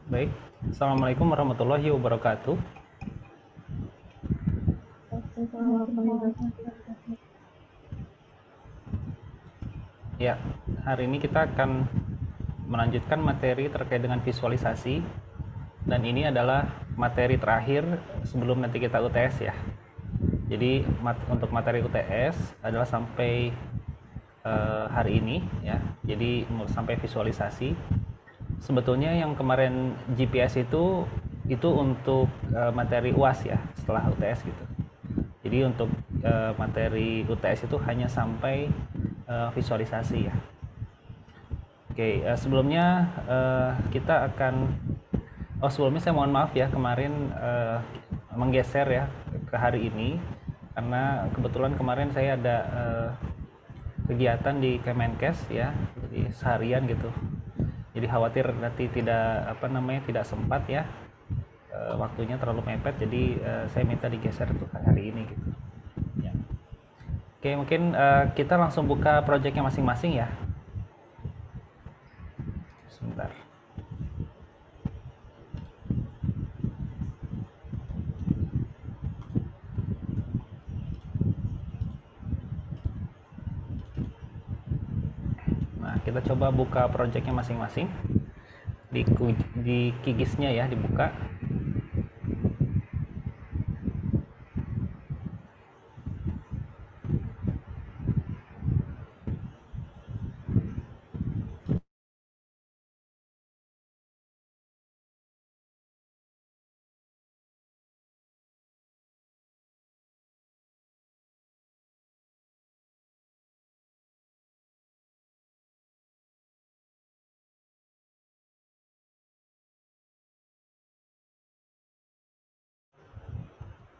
Baik, Assalamualaikum warahmatullahi wabarakatuh. Ya, hari ini kita akan melanjutkan materi terkait dengan visualisasi, dan ini adalah materi terakhir sebelum nanti kita UTS ya. Jadi untuk materi UTS adalah sampai hari ini ya. Jadi sampai visualisasi. Sebetulnya yang kemarin GPS itu untuk materi UAS ya, setelah UTS gitu. Jadi untuk materi UTS itu hanya sampai visualisasi ya. Oke, sebelumnya kita akan sebelumnya saya mohon maaf ya, kemarin menggeser ya ke hari ini karena kebetulan kemarin saya ada kegiatan di Kemenkes ya, jadi seharian gitu. Jadi khawatir nanti tidak sempat ya, waktunya terlalu mepet, jadi saya minta digeser untuk hari ini gitu. Ya. Oke, mungkin kita langsung buka projectnya masing-masing ya. Sebentar. Nah, kita coba buka projectnya masing-masing. Di Kigisnya ya, dibuka.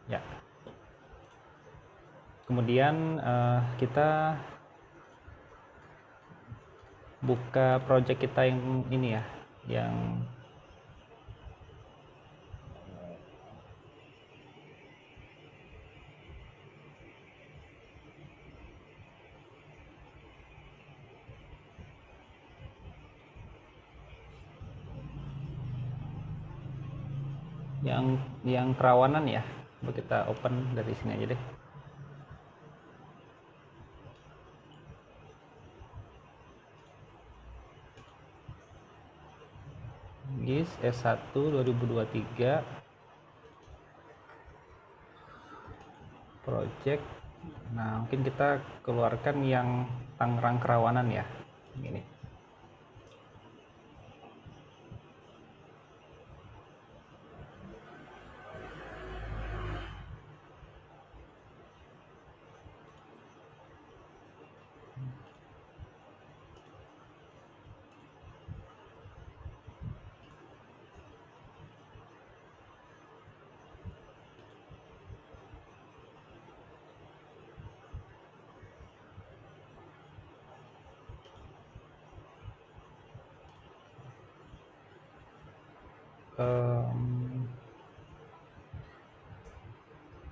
Ya. Kemudian kita buka project kita yang ini ya, yang kerawanan ya. Coba kita open dari sini aja deh. GIS S1 2023 project. Nah, mungkin kita keluarkan yang Tangerang Kerawanan ya. Ini.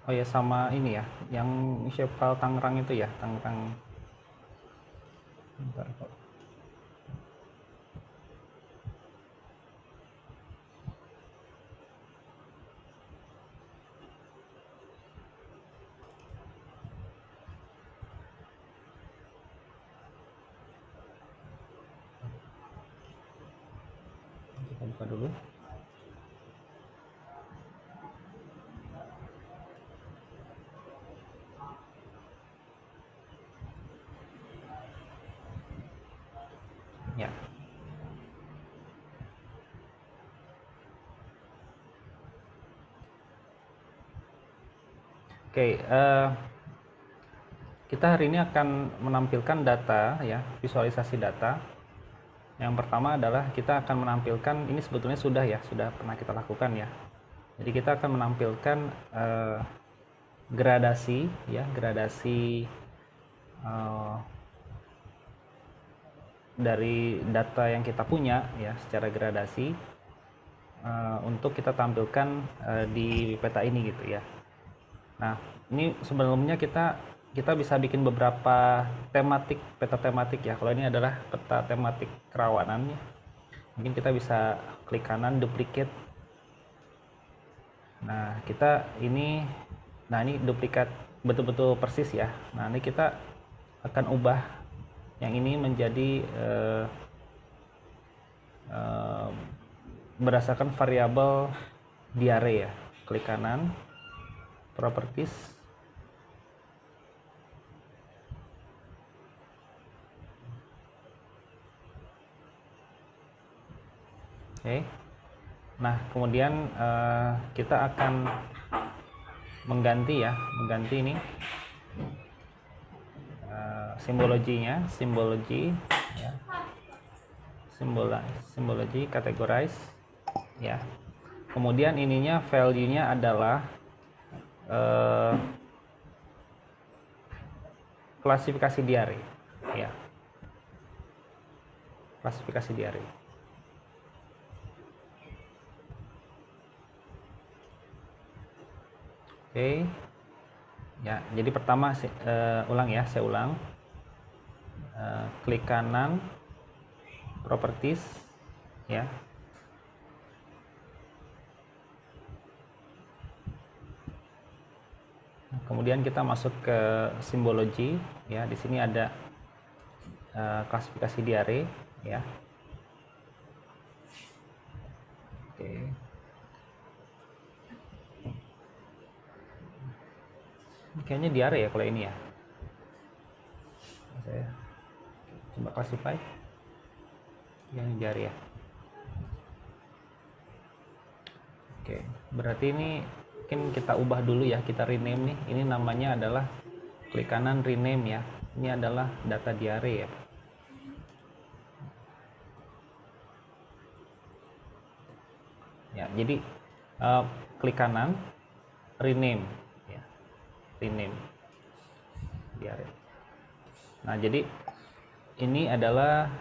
Oh ya, sama ini ya, yang Chevral Tangerang itu ya, Tangerang. Bentar kok. Kita buka dulu. Ya. Oke, kita hari ini akan menampilkan data ya, visualisasi data. Yang pertama adalah kita akan menampilkan, ini sebetulnya sudah pernah kita lakukan ya. Jadi kita akan menampilkan gradasi ya, dari data yang kita punya ya, secara gradasi untuk kita tampilkan di peta ini gitu ya. Nah, ini sebelumnya kita bisa bikin beberapa peta tematik ya. Kalau ini adalah peta tematik kerawanannya. Mungkin kita bisa klik kanan duplicate. Nah kita ini, nah ini duplikat betul-betul persis ya. Nah ini kita akan ubah yang ini menjadi berdasarkan variabel diare ya. Klik kanan, properties, oke. Nah kemudian kita akan mengganti ini simbologinya, ya. Simbologi categorize ya. Kemudian ininya value-nya adalah klasifikasi diare ya. Klasifikasi diare. Oke. Ya, jadi pertama saya ulang. Klik kanan, properties ya. Kemudian kita masuk ke simbologi ya. Di sini ada klasifikasi diare ya. Oke. Kayaknya diare ya kalau ini ya. Saya coba classify. Yang diare ya. Oke, berarti ini mungkin kita ubah dulu ya, kita rename nih. Ini namanya adalah, klik kanan rename ya. Ini adalah data diare ya. Ya, jadi klik kanan rename ya. Rename diare. Nah, jadi ini adalah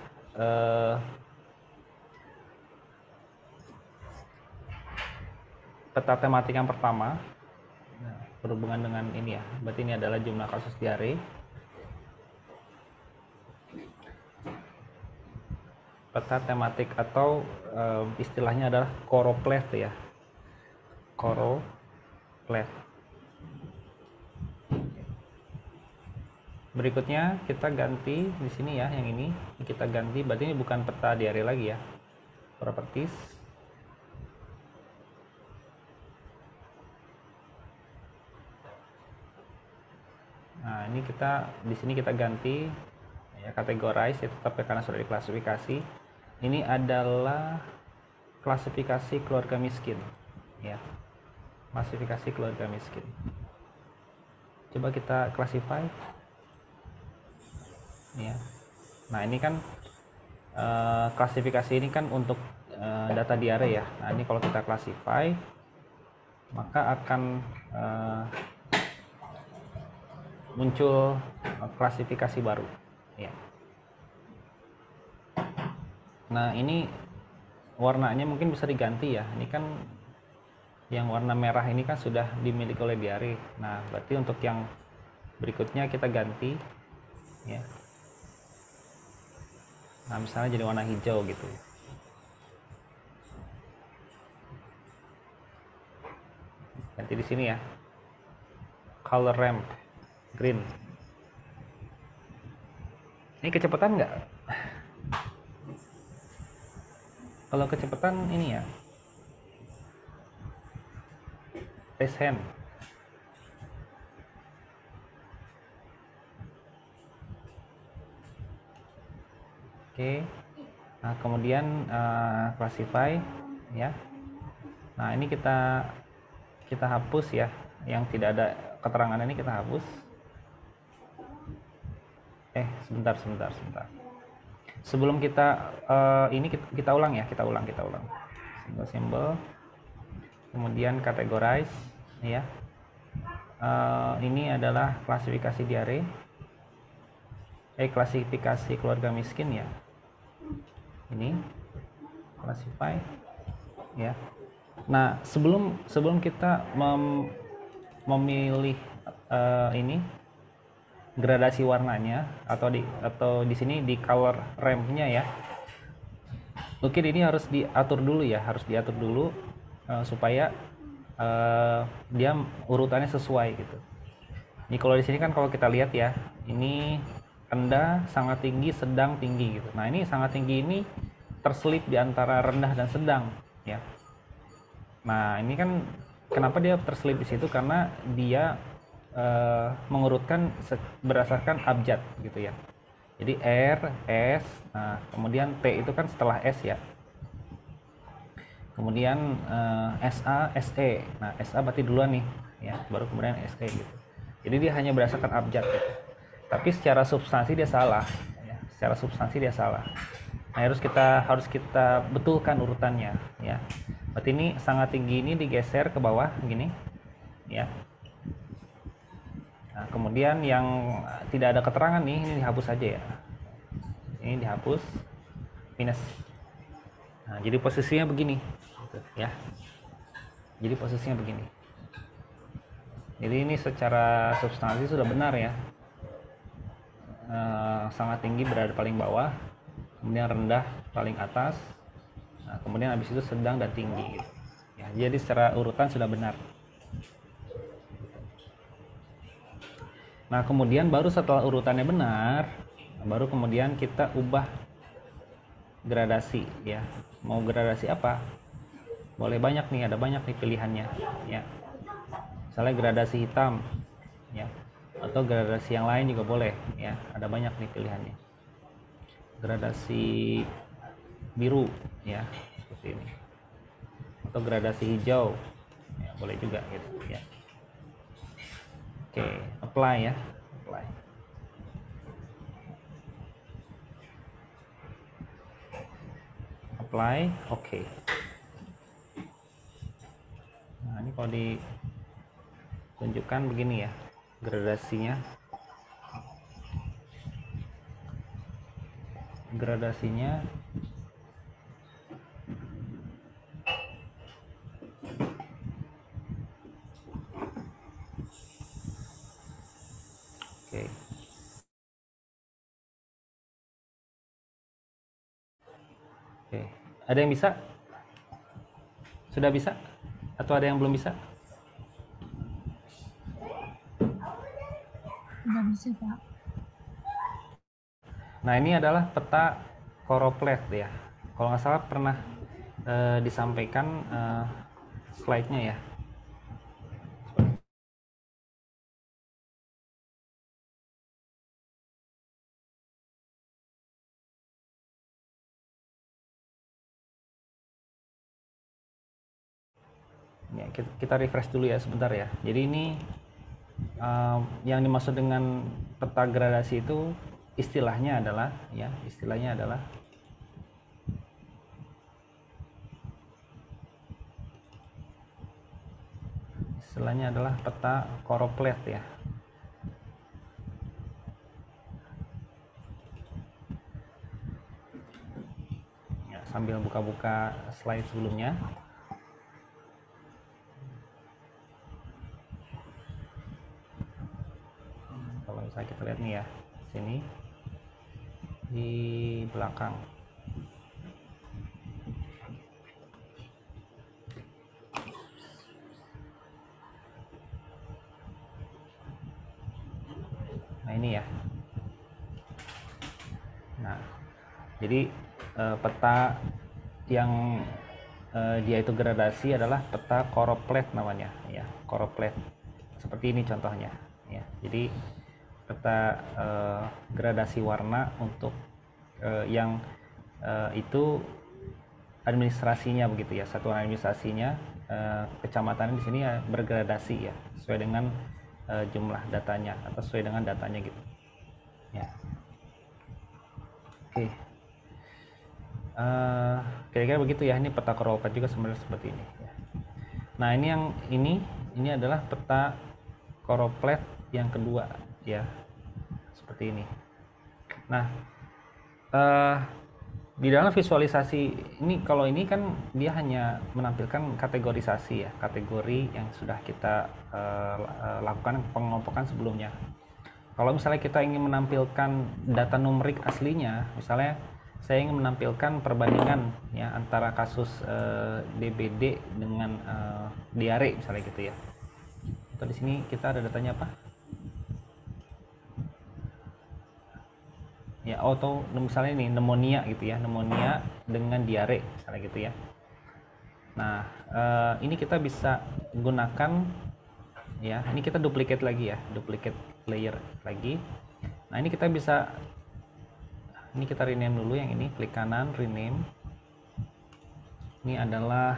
peta tematik yang pertama. Nah, berhubungan dengan ini ya. Berarti ini adalah jumlah kasus diare. Peta tematik atau istilahnya adalah choropleth ya. Choropleth. Berikutnya kita ganti di sini ya, yang ini kita ganti, berarti ini bukan peta diare lagi ya. Properties. Nah, ini kita di sini kita ganti ya, categorize ya, tetap karena sudah diklasifikasi. Ini adalah klasifikasi keluarga miskin ya. Klasifikasi keluarga miskin. Coba kita classify. Ya. Nah, ini kan klasifikasi ini kan untuk data diare ya. Nah, ini kalau kita classify maka akan muncul klasifikasi baru ya. Nah, ini warnanya mungkin bisa diganti ya. Ini kan yang warna merah ini kan sudah dimiliki oleh diare. Nah, berarti untuk yang berikutnya kita ganti ya. Nah, misalnya jadi warna hijau gitu. Ganti di sini ya. Color ramp green. Ini kecepatan nggak? Kalau kecepatan ini ya. Raise hand. Oke. Nah, kemudian classify ya. Nah, ini kita hapus ya, yang tidak ada keterangan ini kita hapus. Sebentar. Sebelum kita ini kita ulang ya, kita ulang. Simbol. Kemudian categorize ya. Ini adalah klasifikasi diare. Klasifikasi keluarga miskin ya. Ini classify ya. Nah, sebelum kita memilih ini gradasi warnanya atau di sini di color ramp-nya ya. Mungkin ini harus diatur dulu ya, harus diatur dulu supaya dia urutannya sesuai gitu. Ini kalau di sini kan kalau kita lihat ya, ini rendah, sangat tinggi, sedang, tinggi gitu. Nah ini sangat tinggi ini terselip di antara rendah dan sedang ya. Nah ini kan kenapa dia terselip di situ, karena dia mengurutkan berdasarkan abjad gitu ya. Jadi R, S, nah kemudian T itu kan setelah S ya. Kemudian SA, SE. Nah SA berarti duluan nih ya, baru kemudian SE gitu. Jadi dia hanya berdasarkan abjad gitu. Tapi secara substansi dia salah ya. Secara substansi dia salah. Nah harus kita betulkan urutannya ya. Berarti ini sangat tinggi ini digeser ke bawah gini ya. Nah, kemudian yang tidak ada keterangan nih, ini dihapus saja ya. Ini dihapus, minus. Nah, jadi posisinya begini, gitu, ya. Jadi posisinya begini. Jadi ini secara substansi sudah benar ya. Sangat tinggi berada paling bawah, kemudian rendah paling atas. Nah, kemudian habis itu sedang dan tinggi. Gitu. Ya, jadi secara urutan sudah benar. Nah kemudian baru setelah urutannya benar, baru kemudian kita ubah gradasi ya. Mau gradasi apa? Boleh banyak nih, ada banyak nih pilihannya ya. Misalnya gradasi hitam ya, atau gradasi yang lain juga boleh ya. Ada banyak nih pilihannya. Gradasi biru ya, seperti ini. Atau gradasi hijau ya, boleh juga gitu ya. Oke, apply ya, apply. Apply, oke. Nah ini kalau ditunjukkan begini ya gradasinya. Gradasinya oke. Oke, ada yang bisa? Sudah bisa? Atau ada yang belum bisa? Sudah bisa, Pak. Nah ini adalah peta choropleth ya. Kalau nggak salah pernah disampaikan slide-nya ya. Ya, kita refresh dulu ya sebentar ya. Jadi ini yang dimaksud dengan peta gradasi itu istilahnya adalah peta choropleth ya. Ya, sambil buka-buka slide sebelumnya. Kalau misalnya kita lihat nih ya, sini di belakang. Nah ini ya. Nah, jadi peta yang dia itu gradasi adalah peta choropleth namanya ya, choropleth. Seperti ini contohnya ya. Jadi peta gradasi warna untuk yang itu administrasinya begitu ya, satuan administrasinya kecamatan di sini ya bergradasi ya, sesuai dengan jumlah datanya atau sesuai dengan datanya gitu ya. Oke. Kira-kira begitu ya, ini peta choropleth juga sebenarnya seperti ini ya. Nah ini adalah peta choropleth yang kedua ya, seperti ini. Nah di dalam visualisasi ini, kalau ini kan dia hanya menampilkan kategorisasi ya, kategori yang sudah kita lakukan pengelompokan sebelumnya. Kalau misalnya kita ingin menampilkan data numerik aslinya, misalnya saya ingin menampilkan perbandingan ya antara kasus DBD dengan diare misalnya gitu ya. Atau di sini kita ada datanya apa? Ya, atau misalnya ini pneumonia gitu ya, pneumonia dengan diare misalnya gitu ya. Nah, ini kita bisa gunakan ya, ini kita duplicate lagi ya, duplicate layer lagi. Nah, ini kita bisa, ini kita rename dulu yang ini, klik kanan rename. Ini adalah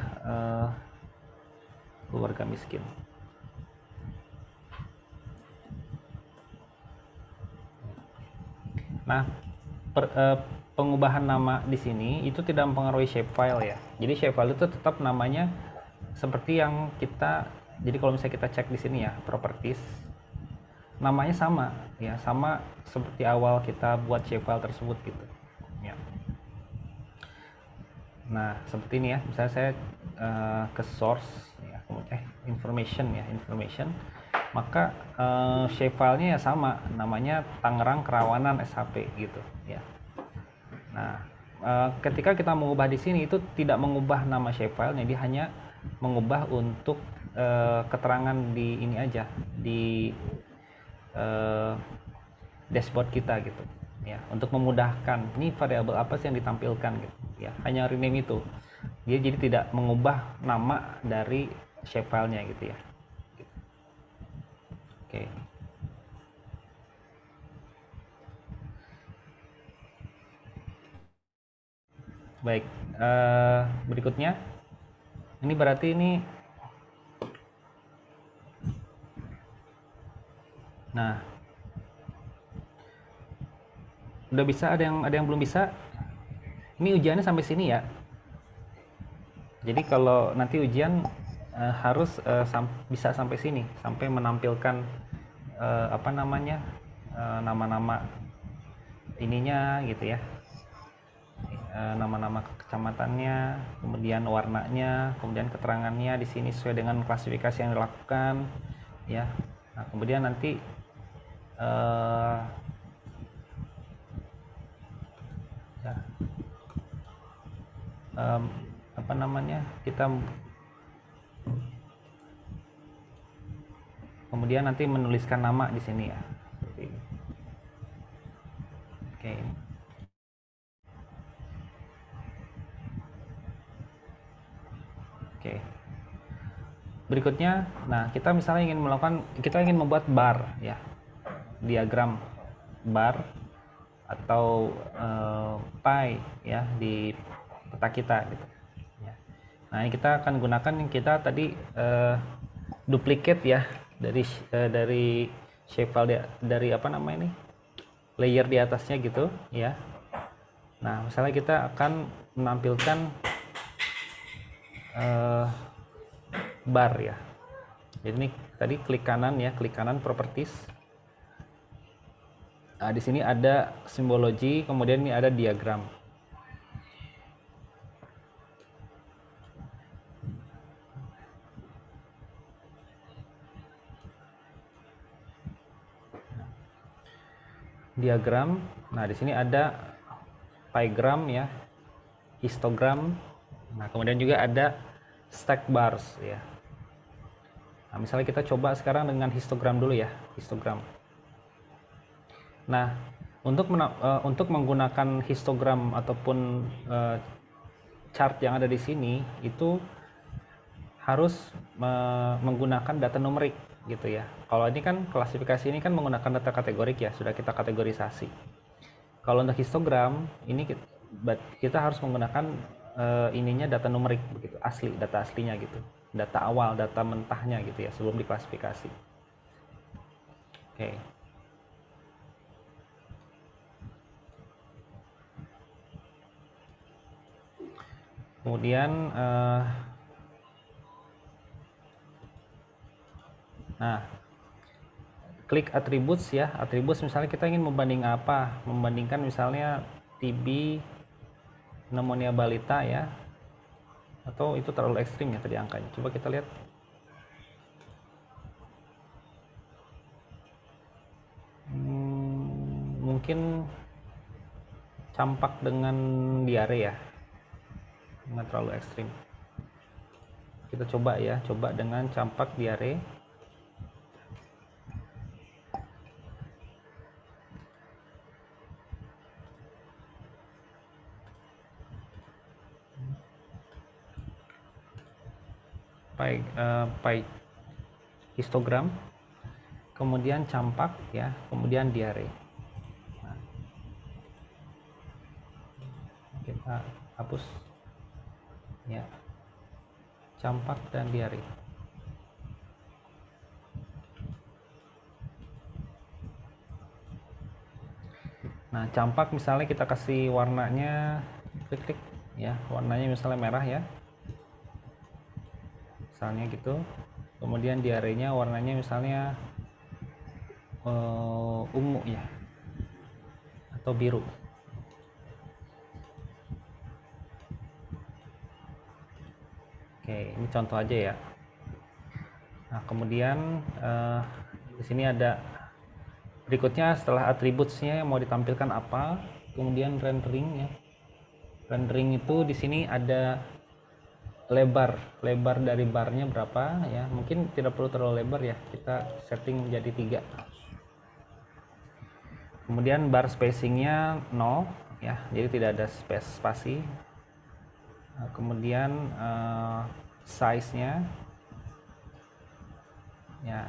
keluarga miskin. Nah, pengubahan nama di sini itu tidak mempengaruhi shapefile ya. Jadi shapefile itu tetap namanya seperti yang kita, jadi kalau misalnya kita cek di sini ya, properties, namanya sama ya, sama seperti awal kita buat shapefile tersebut gitu. Ya. Nah, seperti ini ya. Misalnya saya ke source ya, information ya, information. Maka shapefile-nya ya sama, namanya Tangerang Kerawanan SHP gitu ya. Nah, ketika kita mengubah di sini itu tidak mengubah nama shapefile-nya, dia hanya mengubah untuk keterangan di ini aja, di dashboard kita gitu ya, untuk memudahkan ini variabel apa sih yang ditampilkan gitu ya, hanya rename itu, dia jadi tidak mengubah nama dari shapefile-nya gitu ya. Oke. Baik, berikutnya ini berarti ini, nah udah bisa, ada yang belum bisa. Ini ujiannya sampai sini ya. Jadi kalau nanti ujian harus bisa sampai sini, sampai menampilkan apa namanya, nama-nama ininya gitu ya, nama-nama kecamatannya, kemudian warnanya, kemudian keterangannya di sini sesuai dengan klasifikasi yang dilakukan ya. Nah, kemudian nanti apa namanya, kita kemudian nanti menuliskan nama di sini ya. Oke. Oke. Berikutnya, nah kita misalnya kita ingin membuat bar ya, diagram bar atau pie ya di peta kita gitu. Nah, ini kita akan gunakan yang kita tadi duplicate ya, dari shapefile dari apa namanya ini, layer di atasnya gitu ya. Nah, misalnya kita akan menampilkan bar ya. Jadi ini tadi klik kanan ya, klik kanan properties. Nah, di sini ada simbologi, kemudian ini ada diagram. Diagram. Nah, di sini ada piegram ya, histogram. Nah, kemudian juga ada stack bars ya. Nah, misalnya kita coba sekarang dengan histogram dulu ya, histogram. Nah, untuk menggunakan histogram ataupun chart yang ada di sini itu harus menggunakan data numerik gitu ya. Kalau ini kan klasifikasi ini kan menggunakan data kategorik ya, sudah kita kategorisasi. Kalau untuk histogram ini kita harus menggunakan ininya data numerik begitu, asli, data aslinya gitu, data awal, data mentahnya gitu ya, sebelum diklasifikasi. Oke. Kemudian nah, klik attributes ya. Attributes misalnya kita ingin membandingkan misalnya TB pneumonia balita ya, atau itu terlalu ekstrim ya tadi angkanya. Coba kita lihat. Mungkin campak dengan diare ya, nggak terlalu ekstrim. Kita coba ya, coba dengan campak diare. Pai histogram, kemudian campak ya, kemudian diare. Nah, kita hapus ya, campak dan diare. Nah, campak misalnya kita kasih warnanya, klik ya, warnanya misalnya merah ya, misalnya gitu. Kemudian diarenya warnanya misalnya ungu ya, atau biru. Oke, ini contoh aja ya. Nah, kemudian di sini ada berikutnya, setelah attributes-nya mau ditampilkan apa, kemudian rendering ya. Rendering itu di sini ada lebar dari barnya berapa ya, mungkin tidak perlu terlalu lebar ya, kita setting menjadi 3. Kemudian bar spacingnya 0 ya, jadi tidak ada spasi. Nah, kemudian size-nya ya.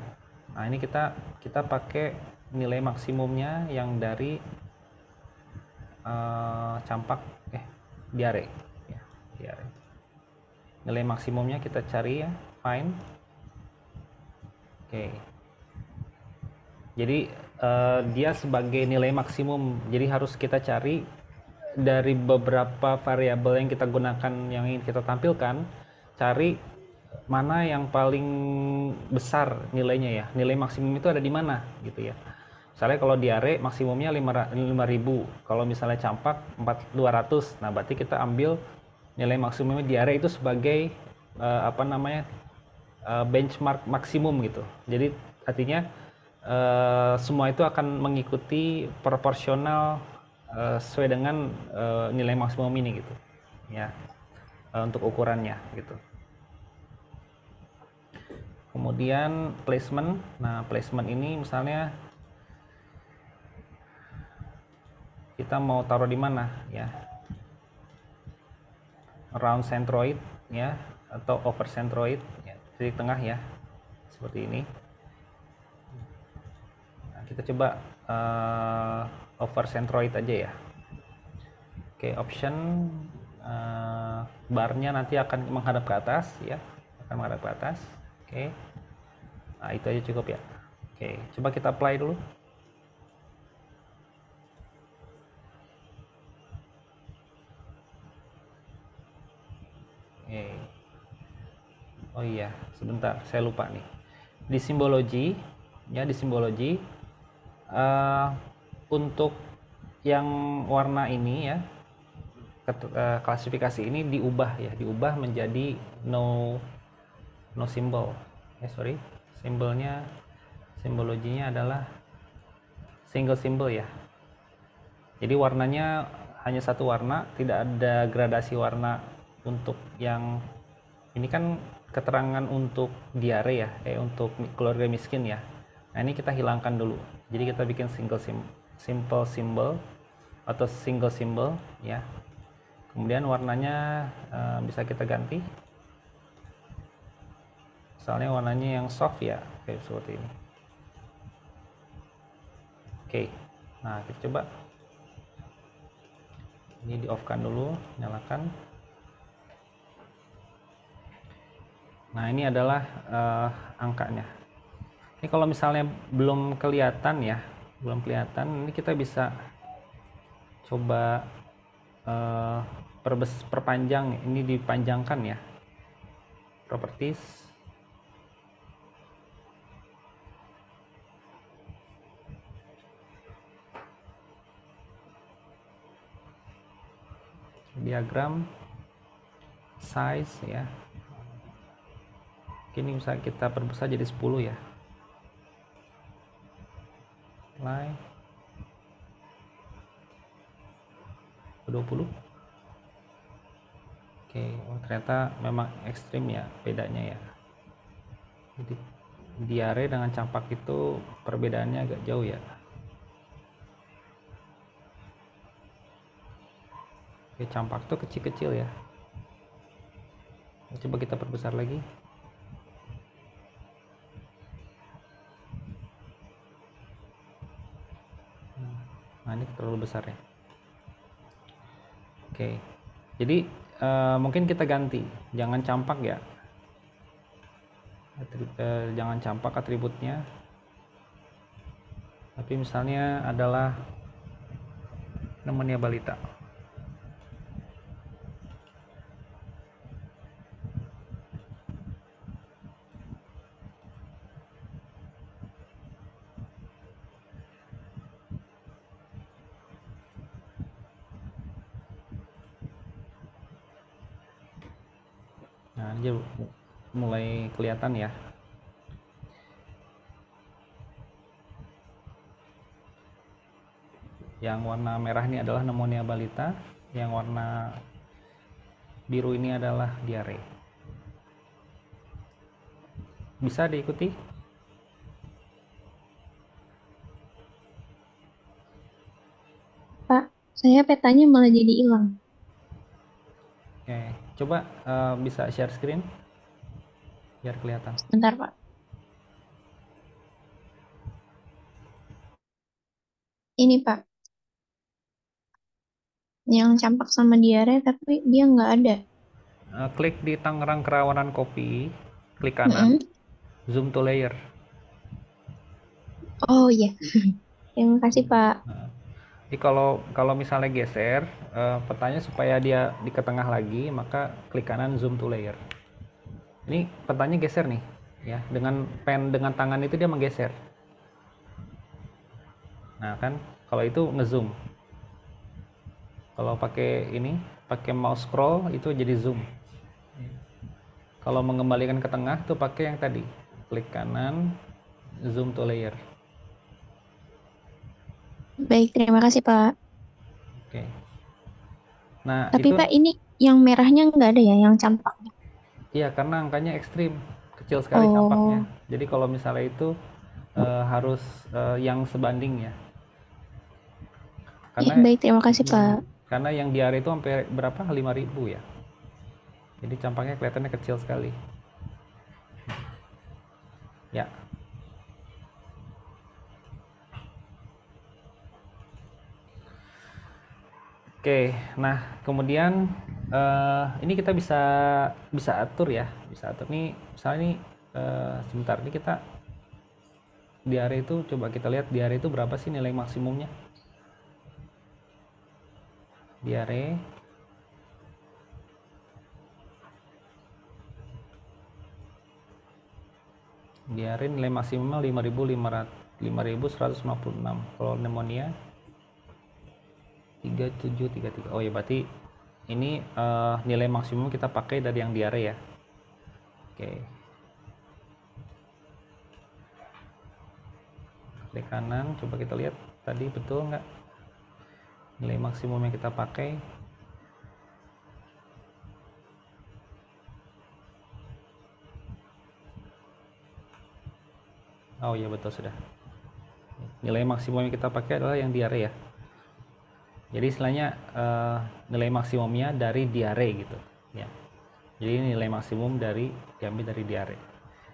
Nah, ini kita pakai nilai maksimumnya yang dari campak diare ya, diare. Nilai maksimumnya kita cari ya, find. Oke. Jadi dia sebagai nilai maksimum, jadi harus kita cari dari beberapa variabel yang kita gunakan, yang ingin kita tampilkan, cari mana yang paling besar nilainya ya, nilai maksimum itu ada di mana gitu ya. Misalnya kalau diare maksimumnya 5000, kalau misalnya campak 200, nah berarti kita ambil nilai maksimumnya diare itu sebagai benchmark maksimum gitu. Jadi artinya semua itu akan mengikuti proporsional sesuai dengan nilai maksimum ini gitu ya, untuk ukurannya gitu. Kemudian placement. Nah, placement ini misalnya kita mau taruh di mana ya, around centroid ya, atau over centroid ya, di tengah ya, seperti ini. Nah, kita coba over centroid aja ya. Oke, option barnya nanti akan menghadap ke atas ya, akan menghadap ke atas. Oke, nah itu aja cukup ya. Oke, coba kita apply dulu. Oke. Oh iya, sebentar, saya lupa nih. Di simbology ya, di simbology untuk yang warna ini ya, klasifikasi ini diubah ya, diubah menjadi no symbol. Simbolnya, simbologinya adalah single symbol ya. Jadi warnanya hanya satu warna, tidak ada gradasi warna. Untuk yang ini kan keterangan untuk diare ya, untuk keluarga miskin ya. Nah, ini kita hilangkan dulu. Jadi kita bikin simple symbol atau single symbol ya. Kemudian warnanya bisa kita ganti. Misalnya warnanya yang soft ya, kayak seperti ini. Oke. Nah, kita coba. Ini di off kan dulu, nyalakan. Nah, ini adalah angkanya. Ini kalau misalnya belum kelihatan ya, ini kita bisa coba perpanjang, ini dipanjangkan ya, properties, diagram, size ya. Ini bisa kita perbesar jadi 10 ya. Apply. 20. Oke, oh, ternyata memang ekstrim ya bedanya ya. Jadi diare dengan campak itu perbedaannya agak jauh ya. Oke, campak tuh kecil-kecil ya. Coba kita perbesar lagi. Nah, ini terlalu besar ya. Oke, jadi mungkin kita ganti, jangan campak ya. Jangan campak atributnya, tapi misalnya adalah pneumonia balita. Nah, ini mulai kelihatan ya. Yang warna merah ini adalah pneumonia balita, yang warna biru ini adalah diare. Bisa diikuti? Pak, saya petanya malah jadi hilang. Oke, coba bisa share screen biar kelihatan. Sebentar, Pak. Ini, Pak, yang campak sama diare, tapi dia nggak ada. Klik di Tangerang Kerawanan Kopi, klik kanan, Mm-mm. zoom to layer. Oh iya, terima kasih, Pak. Nah, jadi kalau kalau misalnya geser petanya supaya dia di ke tengah lagi, maka klik kanan zoom to layer. Ini petanya geser nih, ya. Dengan pen dengan tangan itu dia menggeser. Nah kan, kalau itu ngezoom. Kalau pakai ini, pakai mouse scroll itu jadi zoom. Kalau mengembalikan ke tengah tuh pakai yang tadi, klik kanan, zoom to layer. Baik, terima kasih, Pak. Oke. Nah Tapi, itu Pak, ini yang merahnya nggak ada ya, yang campaknya. iya karena angkanya ekstrim, kecil sekali campaknya. Oh, Jadi kalau misalnya itu harus yang sebanding ya. iya, Karena baik, terima kasih, Pak. karena yang diare itu sampai berapa? 5.000 ya. Jadi campaknya kelihatannya kecil sekali. Ya. Oke, nah kemudian ini kita bisa bisa atur ya, bisa atur nih. Misalnya nih sebentar ini kita diare itu coba kita lihat diare itu berapa sih nilai maksimumnya? Diare diare nilai maksimumnya 5.156. Kalau pneumonia 3733. Oh ya berarti ini nilai maksimum kita pakai dari yang diare ya. Oke, klik kanan, coba kita lihat tadi betul nggak nilai maksimum yang kita pakai. Oh iya betul sudah. Nilai maksimum yang kita pakai adalah yang diare ya. Jadi istilahnya nilai maksimumnya dari diare gitu ya. Jadi nilai maksimum dari diambil dari diare.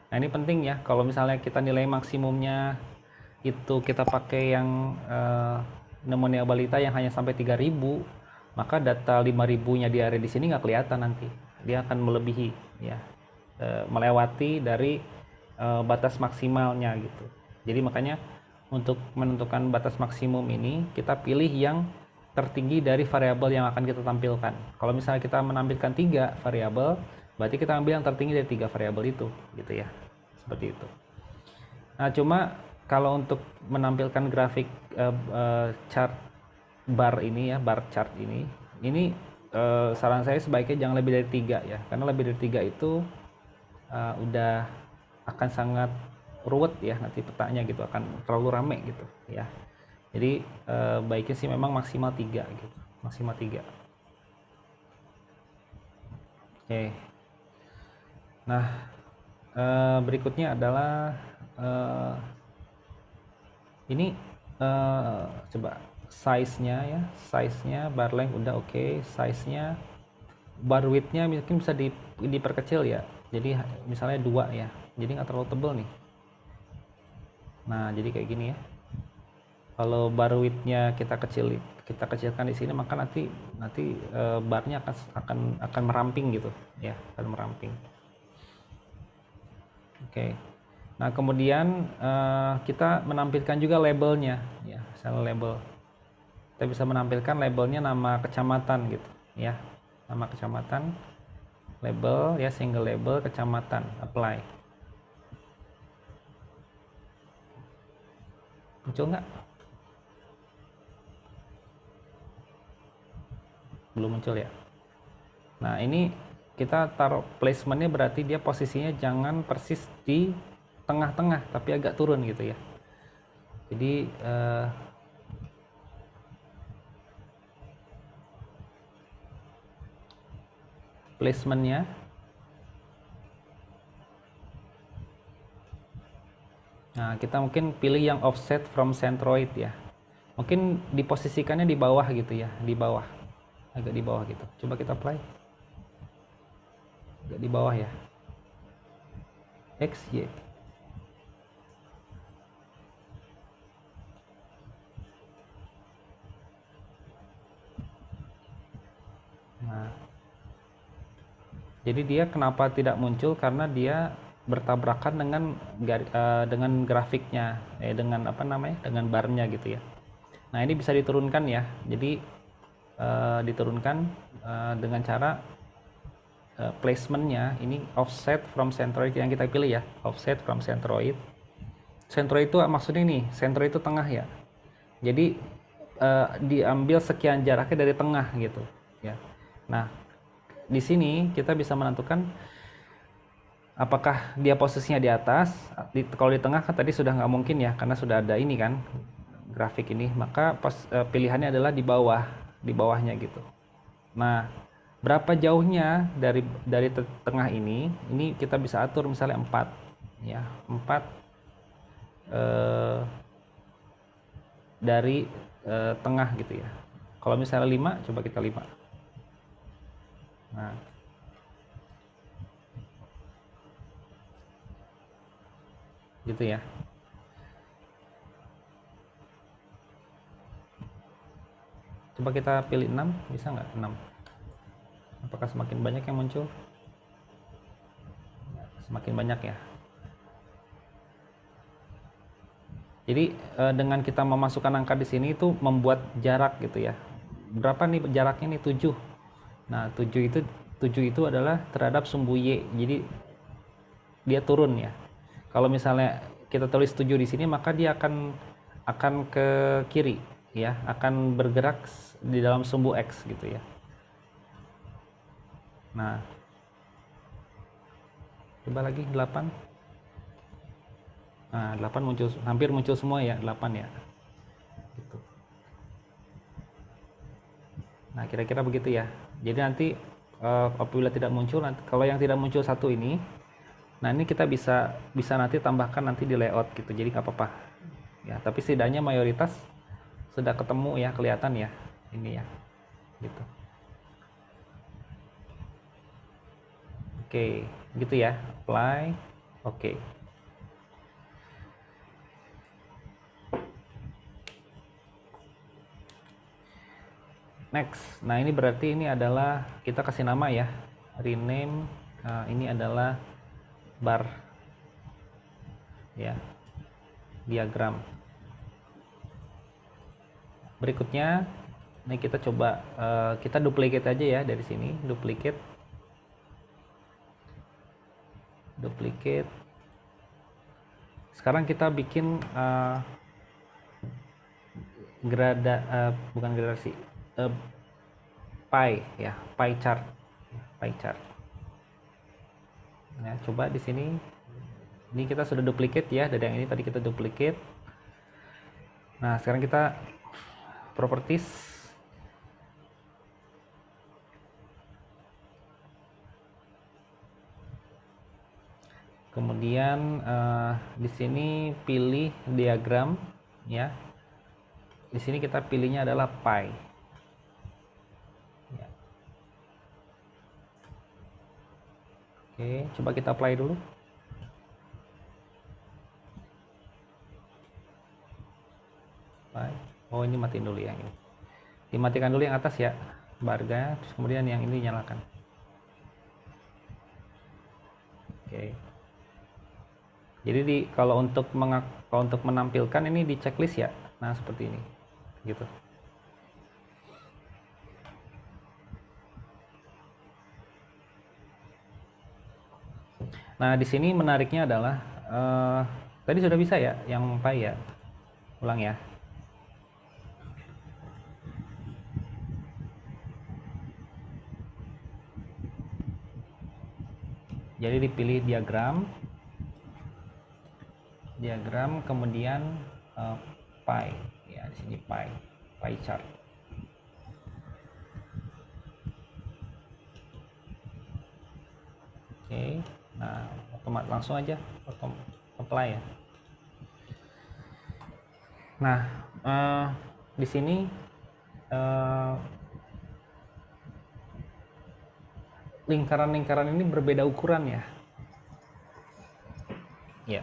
Nah ini penting ya, kalau misalnya kita nilai maksimumnya itu kita pakai yang pneumonia balita yang hanya sampai 3.000, maka data 5.000-nya diare di sini nggak kelihatan nanti. Dia akan melebihi ya, melewati dari batas maksimalnya gitu. Jadi makanya untuk menentukan batas maksimum ini kita pilih yang tertinggi dari variabel yang akan kita tampilkan. Kalau misalnya kita menampilkan 3 variabel, berarti kita ambil yang tertinggi dari 3 variabel itu, gitu ya. Seperti itu. Nah, cuma kalau untuk menampilkan grafik chart bar ini ya, bar chart ini saran saya sebaiknya jangan lebih dari 3 ya, karena lebih dari 3 itu udah akan sangat ruwet ya nanti petanya gitu, akan terlalu rame gitu ya. Jadi baiknya sih memang maksimal 3 gitu. maksimal 3. Oke. Nah, berikutnya adalah ini coba size-nya ya, size-nya bar length udah oke, size-nya bar width-nya mungkin bisa diperkecil ya. Jadi misalnya 2 ya. Jadi nggak terlalu tebal nih. Nah, jadi kayak gini ya. Kalau bar width-nya kita kecilkan di sini, maka nanti barnya akan meramping gitu ya, akan meramping. Oke. Nah, kemudian kita menampilkan juga labelnya ya, misalnya label. Kita bisa menampilkan labelnya nama kecamatan gitu ya. Nama kecamatan, label ya, single label kecamatan, apply. Muncul nggak? Belum muncul ya. Nah, ini kita taruh placementnya, berarti dia posisinya jangan persis di tengah-tengah tapi agak turun gitu ya. Jadi placementnya nah, kita mungkin pilih yang offset from centroid ya, mungkin diposisikannya di bawah gitu ya, di bawah, agak di bawah gitu. Coba kita apply, agak di bawah ya, X, Y. Nah, jadi dia kenapa tidak muncul, karena dia bertabrakan dengan grafiknya, dengan apa namanya, dengan barnya gitu ya. Nah, ini bisa diturunkan ya. Jadi diturunkan dengan cara placementnya ini offset from centroid yang kita pilih ya, offset from centroid. Centroid itu maksudnya nih, centroid itu tengah ya. Jadi diambil sekian jaraknya dari tengah gitu ya. Nah, di sini kita bisa menentukan apakah dia posisinya di atas. Kalau di tengah kan tadi sudah nggak mungkin ya, karena sudah ada ini kan grafik ini, maka pilihannya adalah di bawahnya gitu. Nah, berapa jauhnya dari tengah ini kita bisa atur, misalnya 4 ya, 4 dari tengah gitu ya. Kalau misalnya 5, coba kita 5. Nah, gitu ya. Coba kita pilih 6, bisa nggak 6? Apakah semakin banyak yang muncul? Semakin banyak ya. Jadi dengan kita memasukkan angka di sini itu membuat jarak gitu ya. Berapa nih jaraknya nih? 7. Nah, 7 itu adalah terhadap sumbu Y. Jadi dia turun ya. Kalau misalnya kita tulis 7 di sini, maka dia akan ke kiri ya, akan bergerak di dalam sumbu X gitu ya. Nah, coba lagi 8. Nah, 8 muncul, hampir muncul semua ya, 8 ya. Gitu. Nah, kira-kira begitu ya. Jadi nanti apabila tidak muncul, kalau yang tidak muncul satu ini, nah ini kita bisa nanti tambahkan nanti di layout gitu. Jadi nggak apa-apa. Ya, tapi setidaknya mayoritas sudah ketemu ya, kelihatan ya. Ini ya. Gitu. Oke, gitu ya. Apply. Oke. Next. Nah, ini berarti ini adalah kita kasih nama ya. Rename. Ini adalah bar ya. Diagram. Berikutnya, ini kita coba kita duplicate aja ya dari sini, duplicate. Sekarang kita bikin bukan gradasi, pie ya, pie chart. Ya, coba di sini. Ini kita sudah duplicate ya, dari yang ini tadi kita duplicate. Nah, sekarang kita properties, Kemudian di sini pilih diagram ya. Di sini kita pilihnya adalah pi. Ya. Oke, coba kita apply dulu. Pi. Oh, ini matiin dulu ya ini. Dimatikan dulu yang atas ya, barga, terus kemudian yang ini nyalakan. Oke. Jadi kalau untuk menampilkan ini di checklist ya. Nah, seperti ini. Gitu. Nah, di sini menariknya adalah tadi sudah bisa ya yang pi ya. Ulang ya. Jadi dipilih diagram, kemudian pi ya, di sini pi chart. Oke, nah otomatis langsung aja apply ya. Nah, di sini lingkaran-lingkaran ini berbeda ukuran ya. Ya.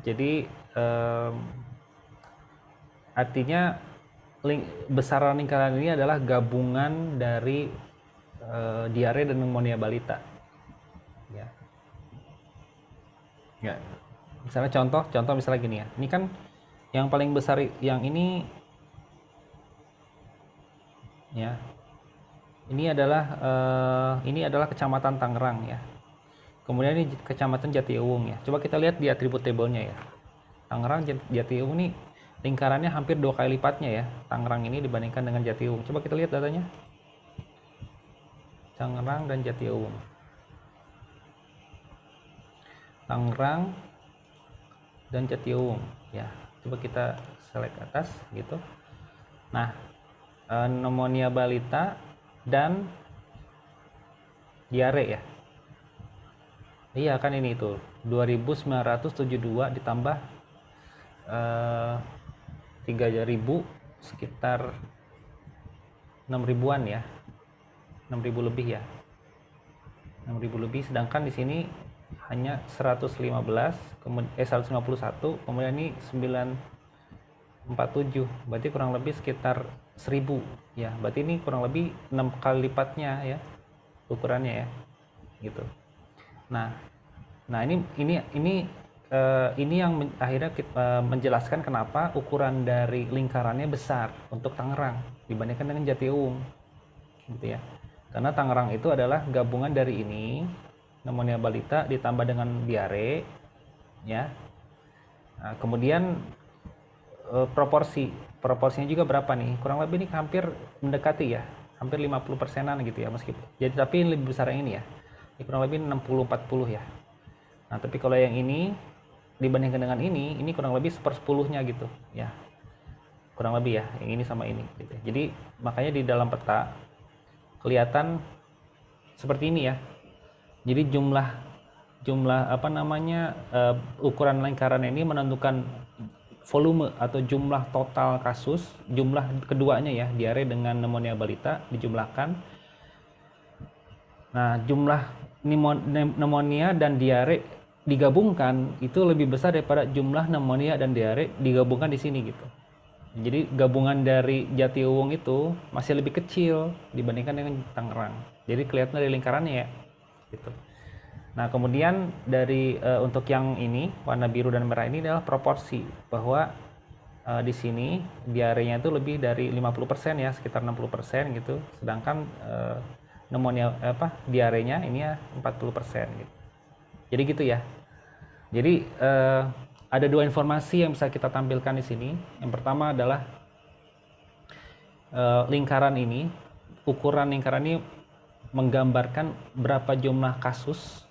Jadi artinya besaran lingkaran ini adalah gabungan dari diare dan pneumonia balita. Ya. Ya. Misalnya contoh misalnya gini ya. Ini kan yang paling besar yang ini ya. Ini adalah Kecamatan Tangerang ya. Kemudian ini Kecamatan Jatiuwung ya. Coba kita lihat di atribut tabelnya ya. Tangerang Jatiuwung ini lingkarannya hampir 2 kali lipatnya ya. Tangerang ini dibandingkan dengan Jatiuwung. Coba kita lihat datanya. Tangerang dan Jatiuwung. Tangerang dan Jatiuwung ya. Coba kita select atas gitu. Nah, pneumonia balita dan diare ya. Iya kan ini itu 2972 ditambah 3000 sekitar 6000-an ya. 6000 lebih ya. 6000 lebih, sedangkan di sini hanya 151, kemudian ini 947. Berarti kurang lebih sekitar 1000 ya. Berarti ini kurang lebih 6 kali lipatnya ya ukurannya ya. Gitu. Nah ini yang akhirnya menjelaskan kenapa ukuran dari lingkarannya besar untuk Tangerang dibandingkan dengan Jatiuwung, gitu ya. Karena Tangerang itu adalah gabungan dari ini pneumonia balita ditambah dengan diare, ya. Nah, kemudian proporsinya juga berapa nih? Kurang lebih ini hampir mendekati ya, hampir 50%-an gitu ya meskipun. Jadi tapi ini lebih besar yang ini ya. Ini kurang lebih 60-40 ya. Nah, tapi kalau yang ini dibandingkan dengan ini kurang lebih 1/10-nya gitu ya. Kurang lebih ya, yang ini sama ini gitu. Jadi makanya di dalam peta kelihatan seperti ini ya. Jadi jumlah ukuran lingkaran ini menentukan volume atau jumlah total kasus, jumlah keduanya ya, diare dengan pneumonia balita dijumlahkan. Nah, jumlah pneumonia dan diare digabungkan itu lebih besar daripada jumlah pneumonia dan diare digabungkan di sini gitu. Jadi gabungan dari Jatiuwung itu masih lebih kecil dibandingkan dengan Tangerang. Jadi kelihatan dari lingkarannya ya, gitu. Nah, kemudian dari untuk yang ini warna biru dan merah ini adalah proporsi bahwa di sini diarenya itu lebih dari 50% ya, sekitar 60% gitu. Sedangkan pneumonia diarenya ini ya 40% gitu. Jadi gitu ya. Jadi ada dua informasi yang bisa kita tampilkan di sini. Yang pertama adalah ukuran lingkaran ini menggambarkan berapa jumlah kasus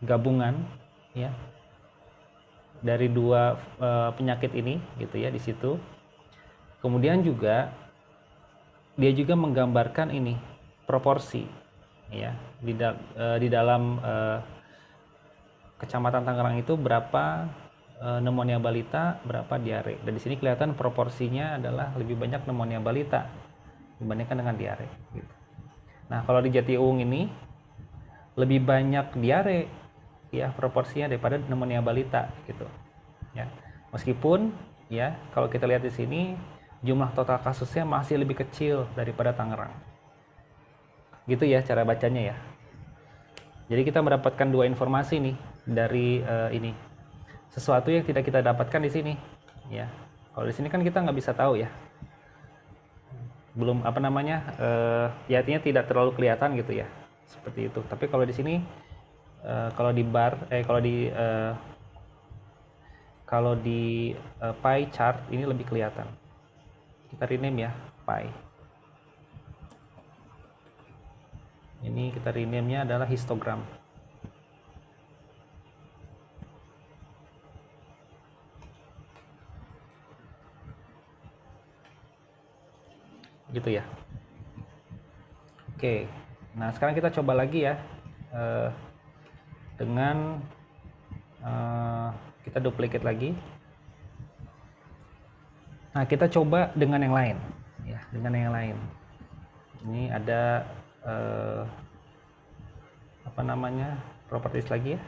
gabungan ya dari dua penyakit ini gitu ya di situ. Kemudian juga dia juga menggambarkan ini proporsi ya, di dalam Kecamatan Tangerang itu berapa pneumonia balita, berapa diare. Dan di sini kelihatan proporsinya adalah lebih banyak pneumonia balita dibandingkan dengan diare. Gitu. Nah, kalau di Jatiuwung ini lebih banyak diare, ya proporsinya daripada pneumonia balita, gitu. Ya, meskipun ya kalau kita lihat di sini jumlah total kasusnya masih lebih kecil daripada Tangerang. Gitu ya cara bacanya ya. Jadi kita mendapatkan dua informasi nih dari ini. Sesuatu yang tidak kita dapatkan di sini, ya. Kalau di sini kan kita nggak bisa tahu ya. Belum apa namanya, ya artinya tidak terlalu kelihatan gitu ya. Seperti itu. Tapi kalau di sini, kalau di pie chart ini lebih kelihatan. Kita rename ya pie. Ini kita rename-nya adalah histogram. Gitu ya. Oke. Nah, sekarang kita coba lagi ya. Dengan kita duplicate lagi. Nah, kita coba dengan yang lain ya, dengan yang lain. Ini ada apa namanya? Properties lagi ya.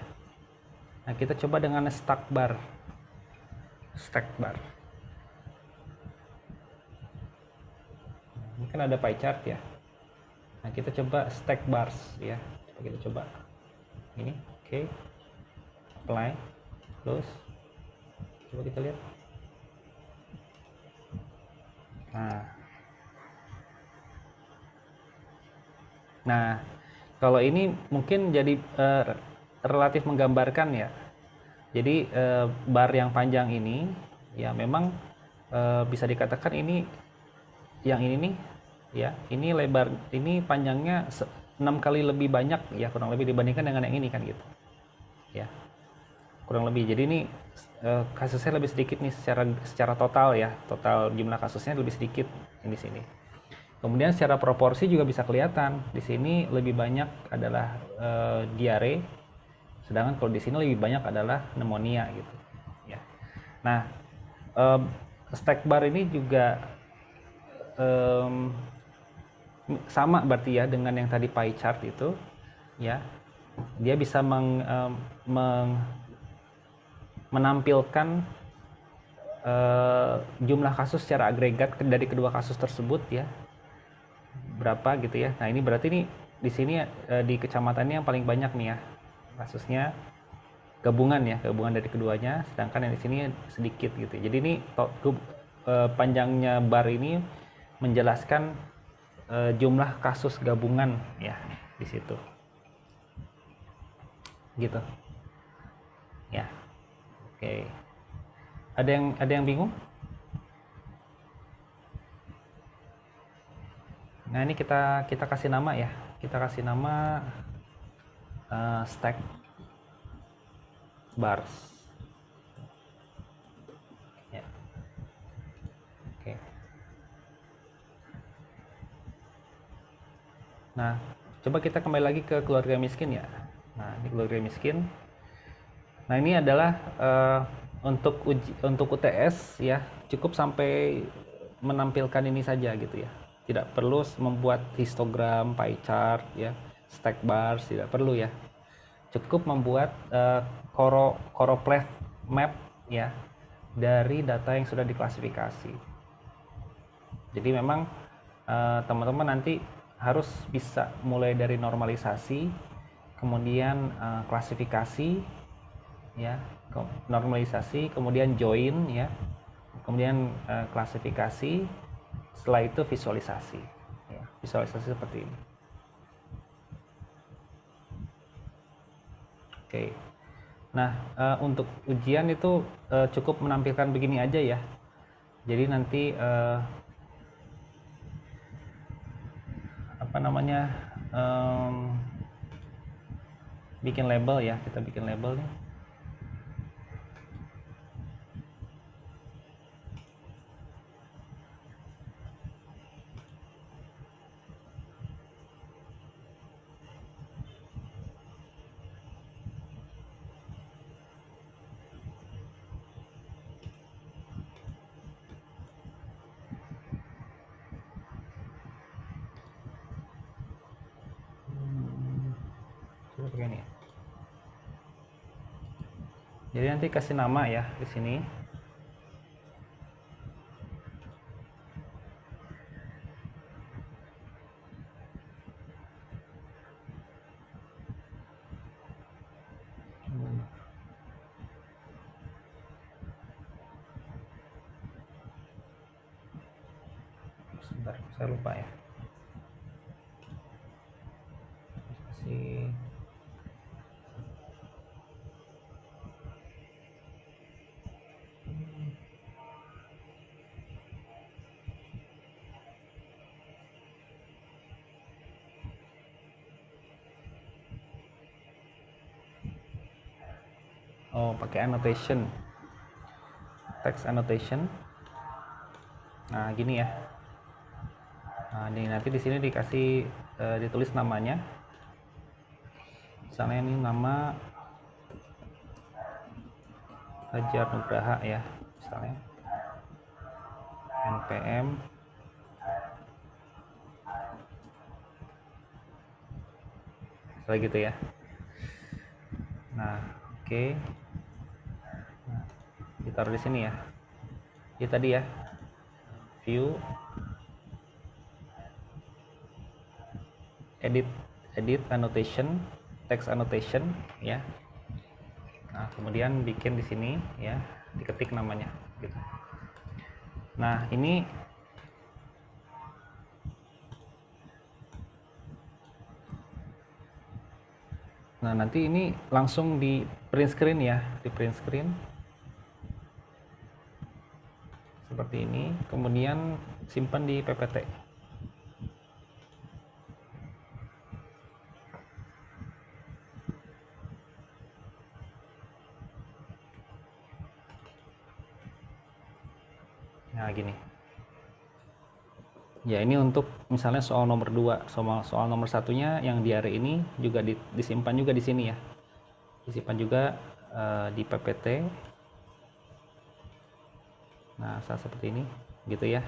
Nah, kita coba dengan stack bar. Stack bar. Ini kan ada pie chart ya. Nah, kita coba stack bars ya. Coba kita coba. Ini, oke. Apply, close. Coba kita lihat. Nah, kalau ini mungkin jadi relatif menggambarkan ya. Jadi bar yang panjang ini ya memang bisa dikatakan ini yang ini nih ya, ini lebar, ini panjangnya 6 kali lebih banyak ya kurang lebih dibandingkan dengan yang ini kan gitu. Ya. Kurang lebih. Jadi ini kasusnya lebih sedikit nih secara total ya. Total jumlah kasusnya lebih sedikit di sini. Kemudian secara proporsi juga bisa kelihatan. Di sini lebih banyak adalah diare, sedangkan kalau di sini lebih banyak adalah pneumonia gitu. Ya. Nah, stack bar ini juga sama berarti ya dengan yang tadi pie chart itu, ya. Dia bisa menampilkan jumlah kasus secara agregat dari kedua kasus tersebut ya. Berapa gitu ya. Nah, ini berarti nih di sini di kecamatannya yang paling banyak nih ya kasusnya, gabungan dari keduanya, sedangkan yang di sini sedikit gitu. Jadi ini panjangnya bar ini menjelaskan jumlah kasus gabungan ya di situ. Gitu. Ya. Oke. Ada yang bingung? Nah, ini kita kasih nama ya. Kita kasih nama stack bars. Ya. Oke. Nah, coba kita kembali lagi ke keluarga miskin ya. Nah, ini keluarga miskin. Nah, ini adalah untuk UTS ya, cukup sampai menampilkan ini saja gitu ya. Tidak perlu membuat histogram, pie chart ya, stack bars, tidak perlu ya. Cukup membuat choropleth map ya dari data yang sudah diklasifikasi. Jadi memang teman-teman nanti harus bisa mulai dari normalisasi, kemudian klasifikasi ya, normalisasi, kemudian join ya, kemudian klasifikasi, setelah itu visualisasi ya, visualisasi seperti ini. Oke. Nah, untuk ujian itu cukup menampilkan begini aja ya. Jadi nanti apa namanya, bikin label ya, kita bikin label nih. pakai ini. Jadi nanti kasih nama ya di sini. Sebentar, saya lupa ya. Kasih pakai annotation, text annotation. Nah gini ya. Nah ini nanti di sini dikasih ditulis namanya. Misalnya ini nama Fajar Nugraha ya, misalnya NPM misalnya gitu ya. Nah oke. Nah, ditaruh di sini ya. Ini tadi ya, view, edit annotation, text annotation ya. Nah kemudian bikin di sini ya, diketik namanya gitu. Nah ini nanti ini langsung di print screen ya, di print screen seperti ini, kemudian simpan di PPT. Nah gini ya, ini untuk misalnya soal nomor 2, soal nomor satunya yang di hari ini juga disimpan juga di sini ya, disimpan juga di PPT. Nah saat seperti ini gitu ya,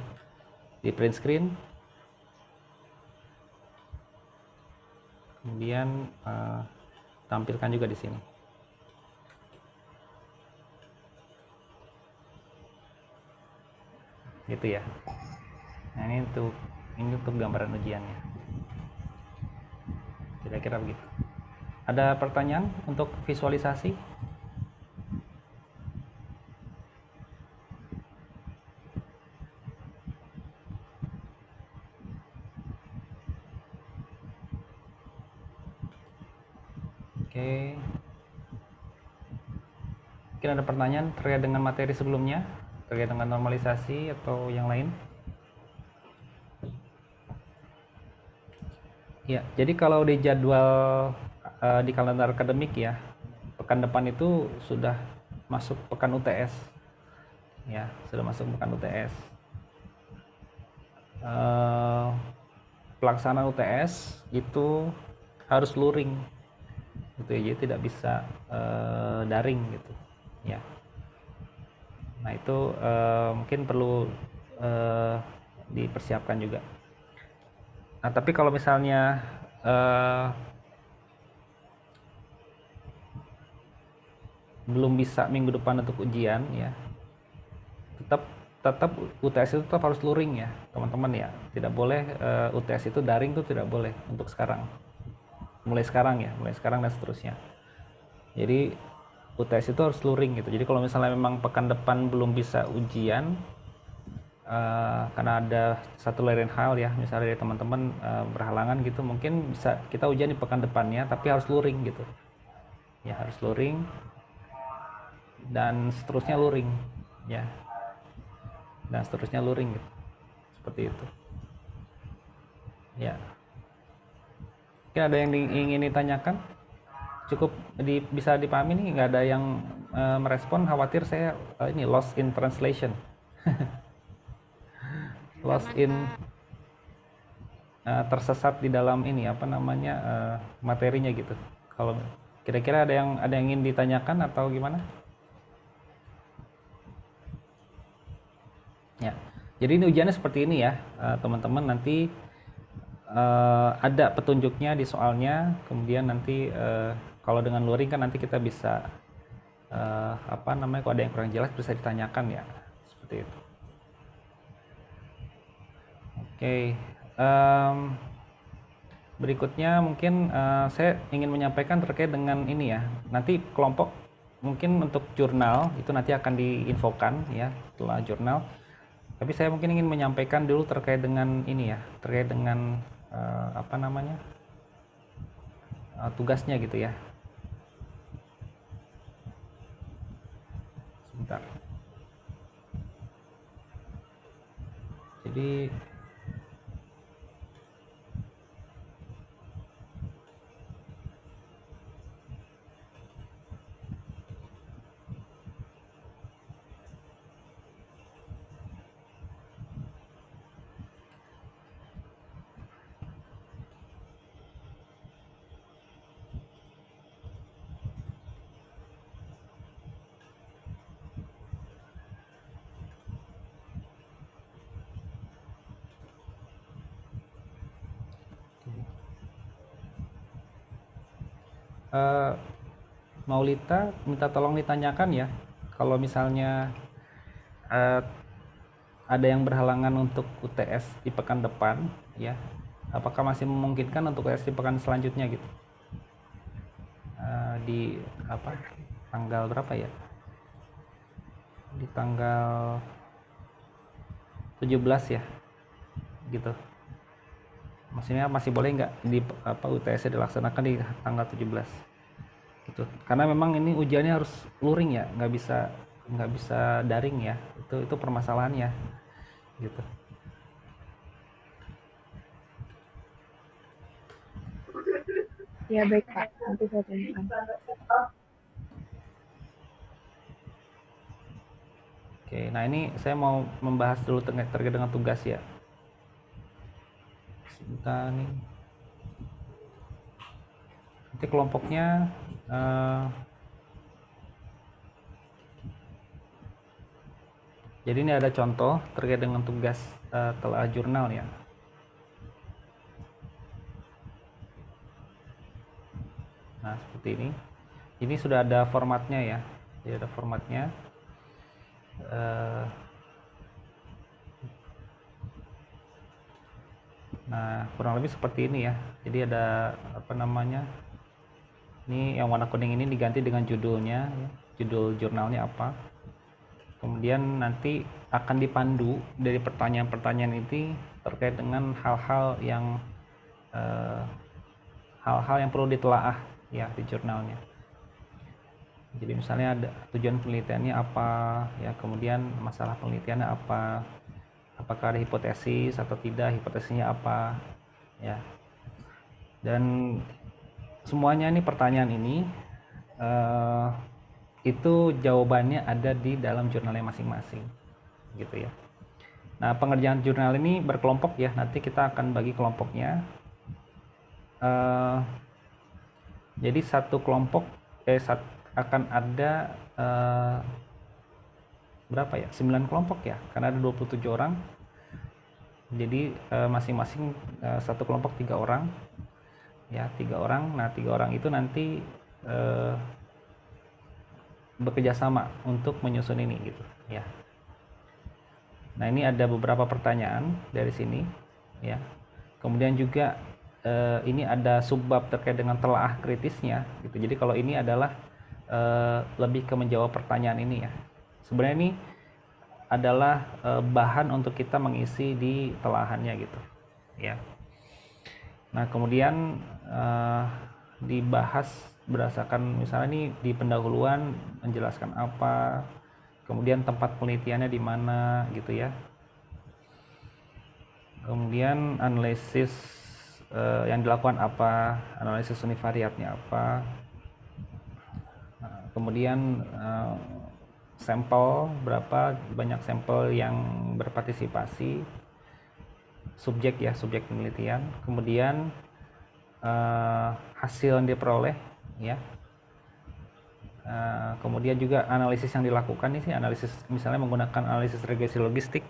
di print screen, kemudian tampilkan juga di sini gitu ya. Nah ini untuk gambaran ujiannya, kira-kira begitu. Ada pertanyaan untuk visualisasi? Oke, mungkin ada pertanyaan terkait dengan materi sebelumnya, terkait dengan normalisasi atau yang lain? Ya, jadi kalau di jadwal di kalender akademik ya, pekan depan itu sudah masuk pekan UTS. Ya, sudah masuk pekan UTS. Pelaksanaan UTS itu harus luring, gitu ya, jadi tidak bisa daring gitu. Ya. Nah itu mungkin perlu dipersiapkan juga. Nah tapi kalau misalnya belum bisa minggu depan untuk ujian ya, tetap UTS itu tetap harus luring ya teman-teman ya, tidak boleh UTS itu daring, tuh tidak boleh untuk sekarang, mulai sekarang dan seterusnya. Jadi UTS itu harus luring gitu. Jadi kalau misalnya memang pekan depan belum bisa ujian karena ada satu lain hal ya, misalnya dari teman-teman berhalangan gitu, mungkin bisa kita ujian di pekan depannya, tapi harus luring gitu ya, harus luring dan seterusnya luring ya, dan seterusnya luring gitu, seperti itu ya. Mungkin ada yang ingin ditanyakan, cukup bisa dipahami nih, nggak ada yang merespon, khawatir saya ini lost in translation. Lost in tersesat di dalam ini apa namanya materinya gitu. Kalau kira-kira ada yang ingin ditanyakan atau gimana? Ya, jadi ini ujiannya seperti ini ya teman-teman. Nanti ada petunjuknya di soalnya, kemudian nanti kalau dengan luring kan nanti kita bisa apa namanya, kalau ada yang kurang jelas bisa ditanyakan ya, seperti itu. Oke, berikutnya mungkin saya ingin menyampaikan terkait dengan ini ya, nanti kelompok mungkin untuk jurnal itu nanti akan diinfokan ya setelah jurnal. Tapi saya mungkin ingin menyampaikan dulu terkait dengan ini ya, terkait dengan apa namanya, tugasnya gitu ya. Sebentar. Jadi Maulita minta tolong ditanyakan ya, kalau misalnya ada yang berhalangan untuk UTS di pekan depan ya, apakah masih memungkinkan untuk UTS di pekan selanjutnya gitu. Di apa, tanggal berapa ya, di tanggal 17 ya gitu, maksudnya masih boleh nggak di apa UTS dilaksanakan di tanggal 17 gitu, karena memang ini ujiannya harus luring ya, nggak bisa daring ya, itu permasalahannya gitu. Ya baik Pak, nanti saya tanyakan. Oke, nah ini saya mau membahas dulu terkait dengan tugas ya. Sebentar nih. Nanti kelompoknya jadi ini ada contoh terkait dengan tugas telah jurnal ya. Nah, seperti ini. Ini sudah ada formatnya ya. Jadi ada formatnya. Nah, kurang lebih seperti ini ya. Jadi ada apa namanya? Ini yang warna kuning ini diganti dengan judulnya, ya. Judul jurnalnya apa. Kemudian nanti akan dipandu dari pertanyaan-pertanyaan ini terkait dengan hal-hal yang perlu ditelaah ya di jurnalnya. Jadi misalnya ada tujuan penelitiannya apa, ya kemudian masalah penelitiannya apa, apakah ada hipotesis atau tidak, hipotesisnya apa, ya. Dan semuanya ini pertanyaan ini itu jawabannya ada di dalam jurnalnya masing-masing, gitu ya. Nah, pengerjaan jurnal ini berkelompok ya, nanti kita akan bagi kelompoknya. Jadi satu kelompok akan ada berapa ya? 9 kelompok ya, karena ada 27 orang. Jadi masing-masing satu kelompok 3 orang. Ya, 3 orang. Nah, 3 orang itu nanti bekerja sama untuk menyusun ini gitu, ya. Nah, ini ada beberapa pertanyaan dari sini, ya. Kemudian juga ini ada subbab terkait dengan telaah kritisnya gitu. Jadi kalau ini adalah lebih ke menjawab pertanyaan ini ya. Sebenarnya ini adalah bahan untuk kita mengisi di telahannya gitu ya. Nah, kemudian dibahas berdasarkan misalnya ini di pendahuluan menjelaskan apa, kemudian tempat penelitiannya di mana gitu ya. Kemudian analisis yang dilakukan apa, analisis univariatnya apa, kemudian sampel berapa banyak sampel yang berpartisipasi, subjek ya, subjek penelitian, kemudian hasil yang diperoleh ya, kemudian juga analisis yang dilakukan ini sih, analisis misalnya menggunakan analisis regresi logistik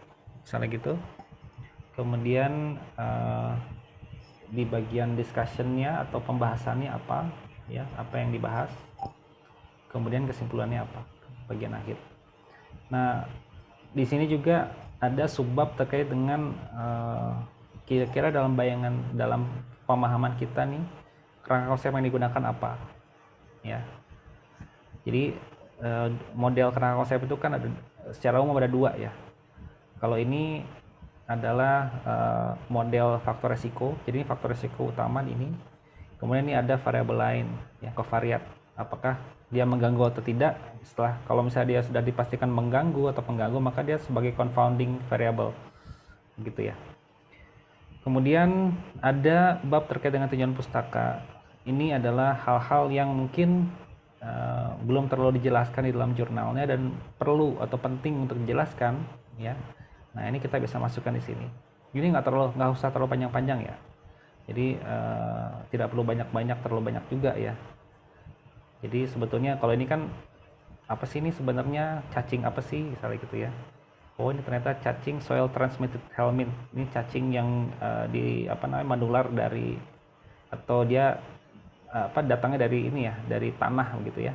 misalnya gitu, kemudian di bagian discussionnya atau pembahasannya apa, ya, apa yang dibahas, kemudian kesimpulannya apa bagian akhir. Nah, di sini juga ada subbab terkait dengan kira-kira dalam dalam pemahaman kita nih, kerangka konsep yang digunakan apa, ya. Jadi model kerangka konsep itu kan ada secara umum ada dua ya. Kalau ini adalah model faktor resiko. Jadi ini faktor resiko utama ini. Kemudian ini ada variabel lain, ya, kovariat. Apakah dia mengganggu atau tidak? Setelah kalau misalnya dia sudah dipastikan mengganggu atau pengganggu, maka dia sebagai confounding variable, gitu ya. Kemudian ada bab terkait dengan tujuan pustaka. Ini adalah hal-hal yang mungkin belum terlalu dijelaskan di dalam jurnalnya dan perlu atau penting untuk dijelaskan, ya. Nah, ini kita bisa masukkan di sini. Ini nggak usah terlalu panjang-panjang ya. Jadi tidak perlu banyak-banyak, terlalu banyak juga ya. Jadi sebetulnya kalau ini kan apa sih ini sebenarnya cacing apa sih misalnya gitu ya. Oh, ini ternyata cacing soil transmitted helminth. Ini cacing yang menular dari atau dia datangnya dari ini ya, dari tanah begitu ya.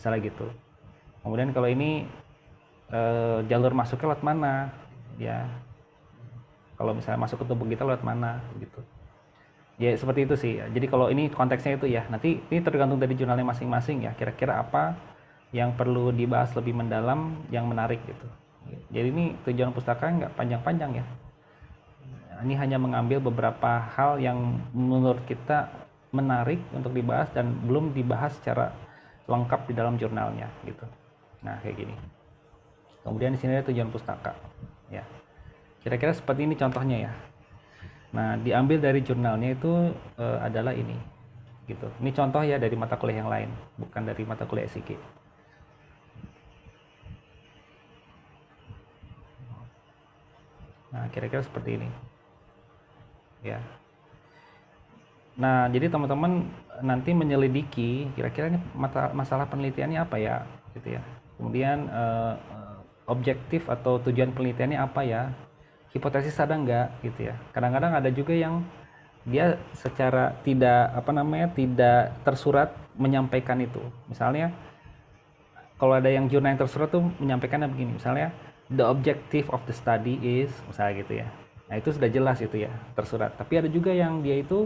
Misalnya gitu. Kemudian kalau ini jalur masuknya lewat mana? Ya, kalau misalnya masuk ke tubuh kita lewat mana gitu ya, seperti itu sih. Jadi kalau ini konteksnya itu ya, nanti ini tergantung dari jurnalnya masing-masing ya, kira-kira apa yang perlu dibahas lebih mendalam yang menarik gitu. Jadi ini tujuan pustaka nggak panjang-panjang ya, ini hanya mengambil beberapa hal yang menurut kita menarik untuk dibahas dan belum dibahas secara lengkap di dalam jurnalnya gitu. Nah, kayak gini. Kemudian di sini ada tujuan pustaka. Ya, kira-kira seperti ini contohnya ya. Nah, diambil dari jurnalnya itu adalah ini, gitu. Ini contoh ya dari mata kuliah yang lain, bukan dari mata kuliah SIG. Nah, kira-kira seperti ini, ya. Nah, jadi teman-teman nanti menyelidiki kira-kira ini masalah penelitiannya apa ya, gitu ya. Kemudian objektif atau tujuan penelitiannya apa ya, hipotesis ada enggak gitu ya. Kadang-kadang ada juga yang dia secara tidak tersurat menyampaikan itu. Misalnya kalau ada yang jurnal yang tersurat tuh menyampaikannya begini, misalnya the objective of the study is, misalnya gitu ya. Nah, itu sudah jelas itu ya, tersurat. Tapi ada juga yang dia itu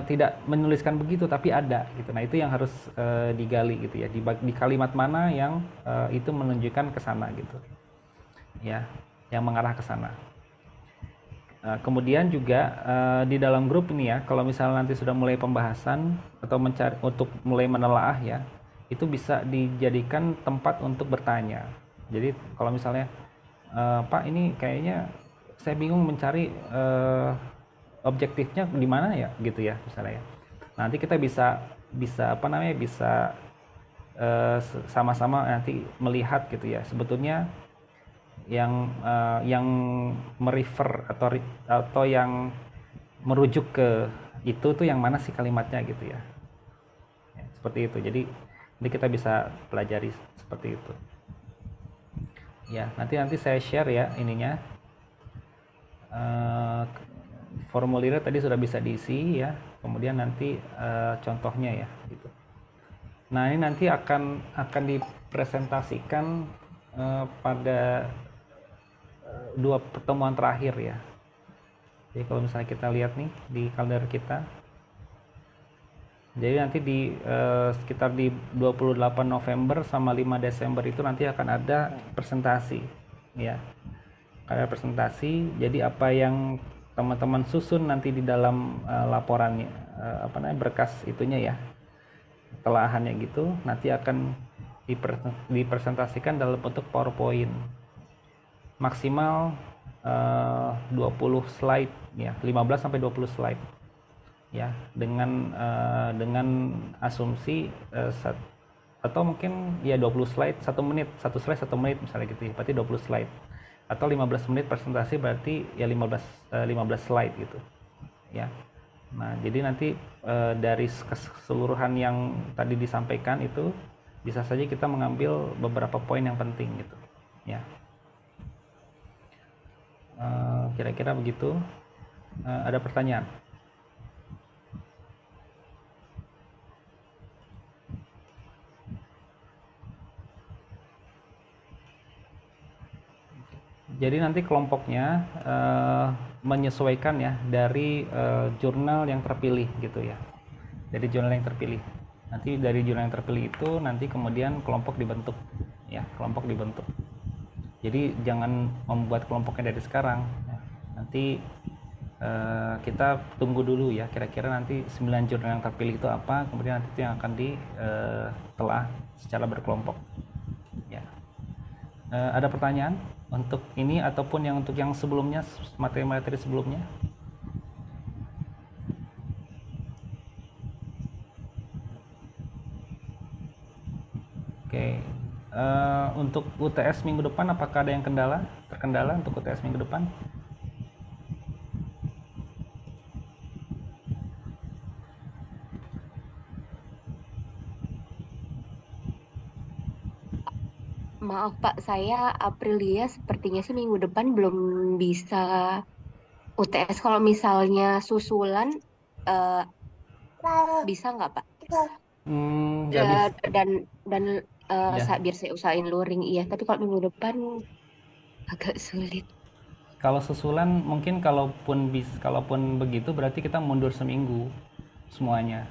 tidak menuliskan begitu, tapi ada gitu. Nah, itu yang harus digali gitu ya, di kalimat mana yang itu menunjukkan ke sana gitu ya, yang mengarah ke sana. Kemudian juga di dalam grup ini ya, kalau misalnya nanti sudah mulai pembahasan atau mencari untuk mulai menelaah ya, itu bisa dijadikan tempat untuk bertanya. Jadi kalau misalnya Pak, ini kayaknya saya bingung mencari objektifnya di mana ya gitu ya misalnya ya. Nanti kita bisa sama-sama nanti melihat gitu ya, sebetulnya yang merefer atau yang merujuk ke itu tuh yang mana sih kalimatnya gitu ya. Ya, seperti itu. Jadi kita bisa pelajari seperti itu. Ya, nanti saya share ya ininya. Formulirnya tadi sudah bisa diisi ya, kemudian nanti contohnya ya gitu. Nah, ini nanti akan dipresentasikan pada dua pertemuan terakhir ya. Jadi kalau misalnya kita lihat nih di kalender kita, jadi nanti di sekitar di 28 November sama 5 Desember itu nanti akan ada presentasi ya. Ada presentasi, jadi apa yang teman-teman susun nanti di dalam laporannya, berkas itunya ya, telaahannya gitu, nanti akan dipresentasikan dalam bentuk PowerPoint maksimal 20 slide ya, 15 sampai 20 slide ya, dengan asumsi atau mungkin ya 20 slide 1 menit, 1 slide 1 menit misalnya gitu ya, berarti 20 slide. Atau 15 menit presentasi berarti ya 15 slide gitu ya. Nah, jadi nanti dari keseluruhan yang tadi disampaikan itu bisa saja kita mengambil beberapa poin yang penting gitu ya. Kira-kira begitu. Ada pertanyaan? Jadi nanti kelompoknya menyesuaikan ya dari jurnal yang terpilih gitu ya. Dari jurnal yang terpilih. Nanti dari jurnal yang terpilih itu nanti kemudian kelompok dibentuk ya, kelompok dibentuk. Jadi jangan membuat kelompoknya dari sekarang. Nanti kita tunggu dulu ya, kira-kira nanti 9 jurnal yang terpilih itu apa, kemudian nanti itu yang akan ditelah secara berkelompok. Ya. Ada pertanyaan untuk ini ataupun yang untuk yang sebelumnya, materi-materi sebelumnya? Oke. Untuk UTS minggu depan apakah ada yang terkendala untuk UTS minggu depan? Maaf Pak, saya Aprilia sepertinya sih minggu depan belum bisa UTS. Kalau misalnya susulan, eh, bisa nggak Pak? Nggak bisa. Dan Ya. biar saya usahain luring, iya. Tapi kalau minggu depan agak sulit. Kalau susulan mungkin kalaupun begitu berarti kita mundur seminggu semuanya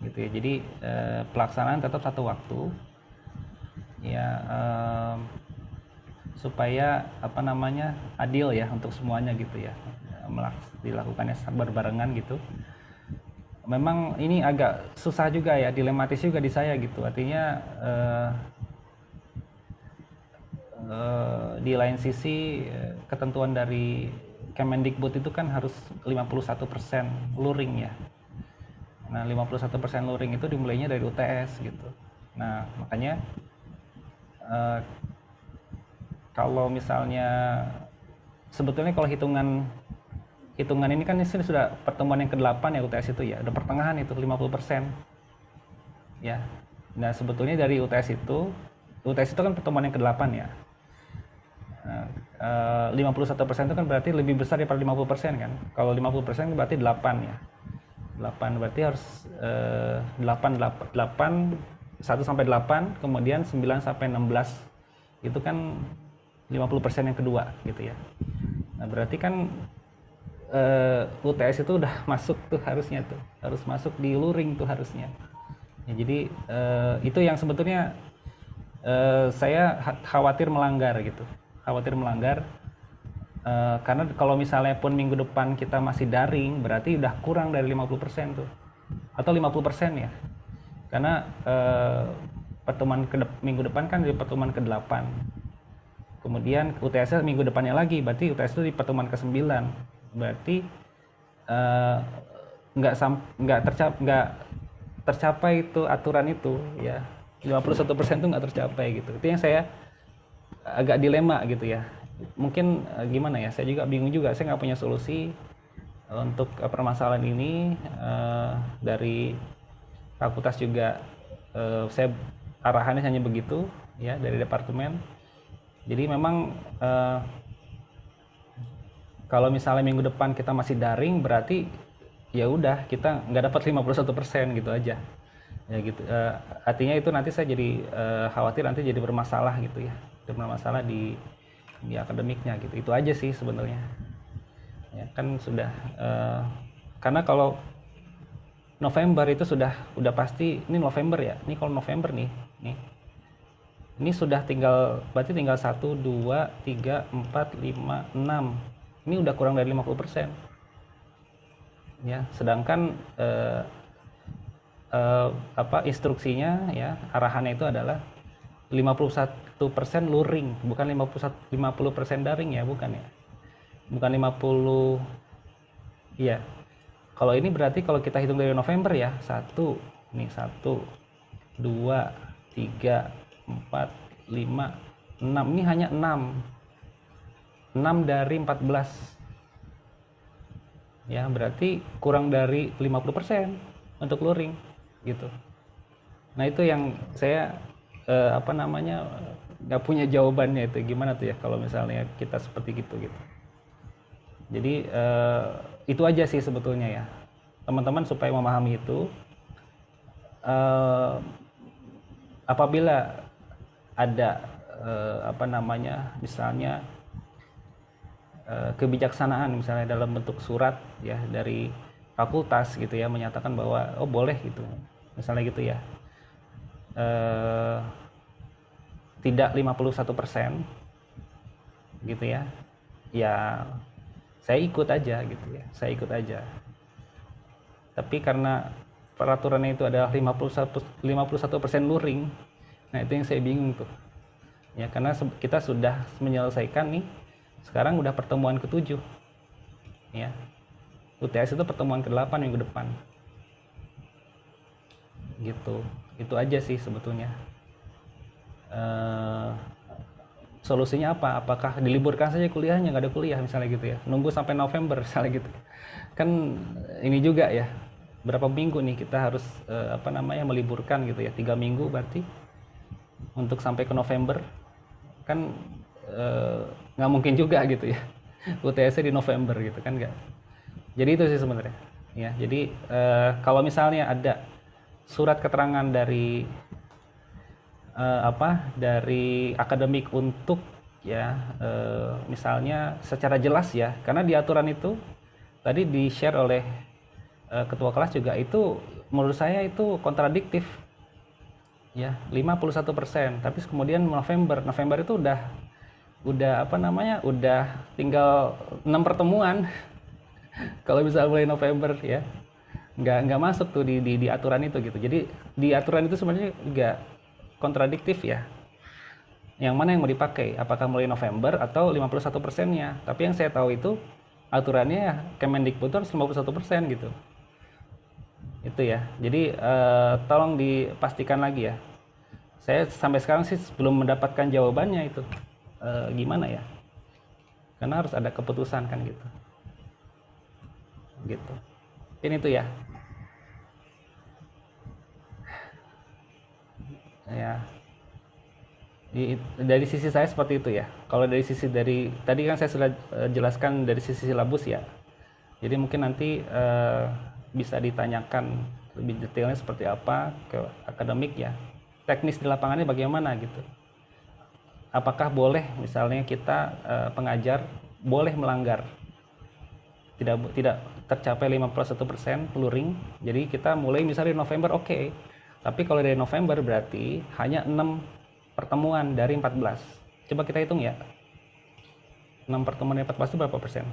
gitu ya. Jadi pelaksanaan tetap satu waktu ya, supaya apa namanya adil ya untuk semuanya gitu ya, dilakukannya berbarengan gitu. Memang ini agak susah juga ya, dilematis juga di saya gitu, artinya di lain sisi ketentuan dari Kemendikbud itu kan harus 51% luring ya. Nah 51% luring itu dimulainya dari UTS gitu. Nah makanya kalau misalnya sebetulnya kalau hitungan ini kan ini sudah pertemuan yang ke-8 ya UTS itu ya, udah pertengahan itu 50% ya. Nah sebetulnya dari UTS itu kan pertemuan yang ke-8 ya. 51% itu kan berarti lebih besar daripada 50% kan. Kalau 50% berarti 8 ya. 8 berarti harus 8 1 sampai 8, kemudian 9 sampai 16. Itu kan 50% yang kedua gitu ya. Nah, berarti kan UTS itu udah masuk tuh harusnya tuh. Harus masuk di luring tuh harusnya. Ya, jadi itu yang sebetulnya saya khawatir melanggar gitu. Khawatir melanggar karena kalau misalnya pun minggu depan kita masih daring berarti udah kurang dari 50% tuh. Atau 50% ya. Karena pertemuan minggu depan kan di pertemuan ke-8. Kemudian UTS minggu depannya lagi, berarti UTS itu di pertemuan ke-9. Berarti nggak tercapai itu aturan itu ya. 51% itu nggak tercapai gitu. Itu yang saya agak dilema gitu ya. Mungkin gimana ya, saya juga bingung juga, saya nggak punya solusi untuk permasalahan ini. Dari fakultas juga saya arahannya hanya begitu ya dari departemen. Jadi memang kalau misalnya minggu depan kita masih daring berarti ya udah kita nggak dapat 51% gitu aja ya gitu. Artinya itu nanti saya jadi khawatir nanti jadi bermasalah gitu ya, bermasalah di akademiknya gitu. Itu aja sih sebenarnya ya, kan sudah karena kalau November itu udah pasti ini November ya. Ini kalau November nih ini sudah berarti tinggal 1 2 3 4 5 6. Ini udah kurang dari 50%. Ya, sedangkan instruksinya ya, arahannya itu adalah 51% luring, bukan 50% daring ya, bukan ya. Bukan 50. Iya. Kalau ini berarti kalau kita hitung dari November ya, 1 2 3 4 5 6. Ini hanya 6 dari 14 ya, berarti kurang dari 50% untuk luring gitu. Nah itu yang saya nggak punya jawabannya, itu gimana tuh ya kalau misalnya kita seperti gitu. Jadi itu aja sih sebetulnya ya, teman-teman, supaya memahami itu. Apabila ada misalnya kebijaksanaan misalnya dalam bentuk surat ya dari fakultas gitu ya, menyatakan bahwa oh boleh gitu misalnya gitu ya, tidak 51% gitu ya, ya saya ikut aja gitu ya, saya ikut aja. Tapi karena peraturannya itu adalah 51% luring, nah itu yang saya bingung tuh ya, karena kita sudah menyelesaikan nih, sekarang udah pertemuan ke-7 ya, UTS itu pertemuan ke-8 minggu depan gitu. Itu aja sih sebetulnya. Solusinya apa? Apakah diliburkan saja kuliahnya, nggak ada kuliah misalnya gitu ya, nunggu sampai November misalnya gitu kan, ini juga ya, berapa minggu nih kita harus meliburkan gitu ya, 3 minggu berarti untuk sampai ke November kan, nggak mungkin juga gitu ya UTS di November gitu kan, nggak. Jadi itu sih sebenarnya ya. Jadi kalau misalnya ada surat keterangan dari dari akademik untuk ya misalnya secara jelas ya, karena di aturan itu tadi di share oleh ketua kelas juga, itu menurut saya itu kontradiktif ya, 51%, tapi kemudian November itu udah udah tinggal 6 pertemuan kalau bisa mulai November ya, nggak masuk tuh di aturan itu gitu. Jadi di aturan itu sebenarnya nggak kontradiktif ya, yang mana yang mau dipakai, apakah mulai November atau 51%-nya. Tapi yang saya tahu itu aturannya ya Kemendikbud harus 51% gitu. Itu ya. Jadi tolong dipastikan lagi ya. Saya sampai sekarang sih belum mendapatkan jawabannya itu. Gimana ya? Karena harus ada keputusan kan gitu. Gitu. Ini tuh ya. Ya. Dari sisi saya seperti itu ya. Kalau dari sisi tadi kan saya sudah jelaskan dari sisi silabus ya. Jadi mungkin nanti bisa ditanyakan lebih detailnya seperti apa ke akademik ya. Teknis di lapangannya bagaimana gitu. Apakah boleh misalnya kita pengajar boleh melanggar, tidak tercapai 51% luring, jadi kita mulai misalnya di November, oke. Tapi kalau dari November berarti hanya 6 pertemuan dari 14. Coba kita hitung ya, 6 pertemuan dari 14 itu berapa persen?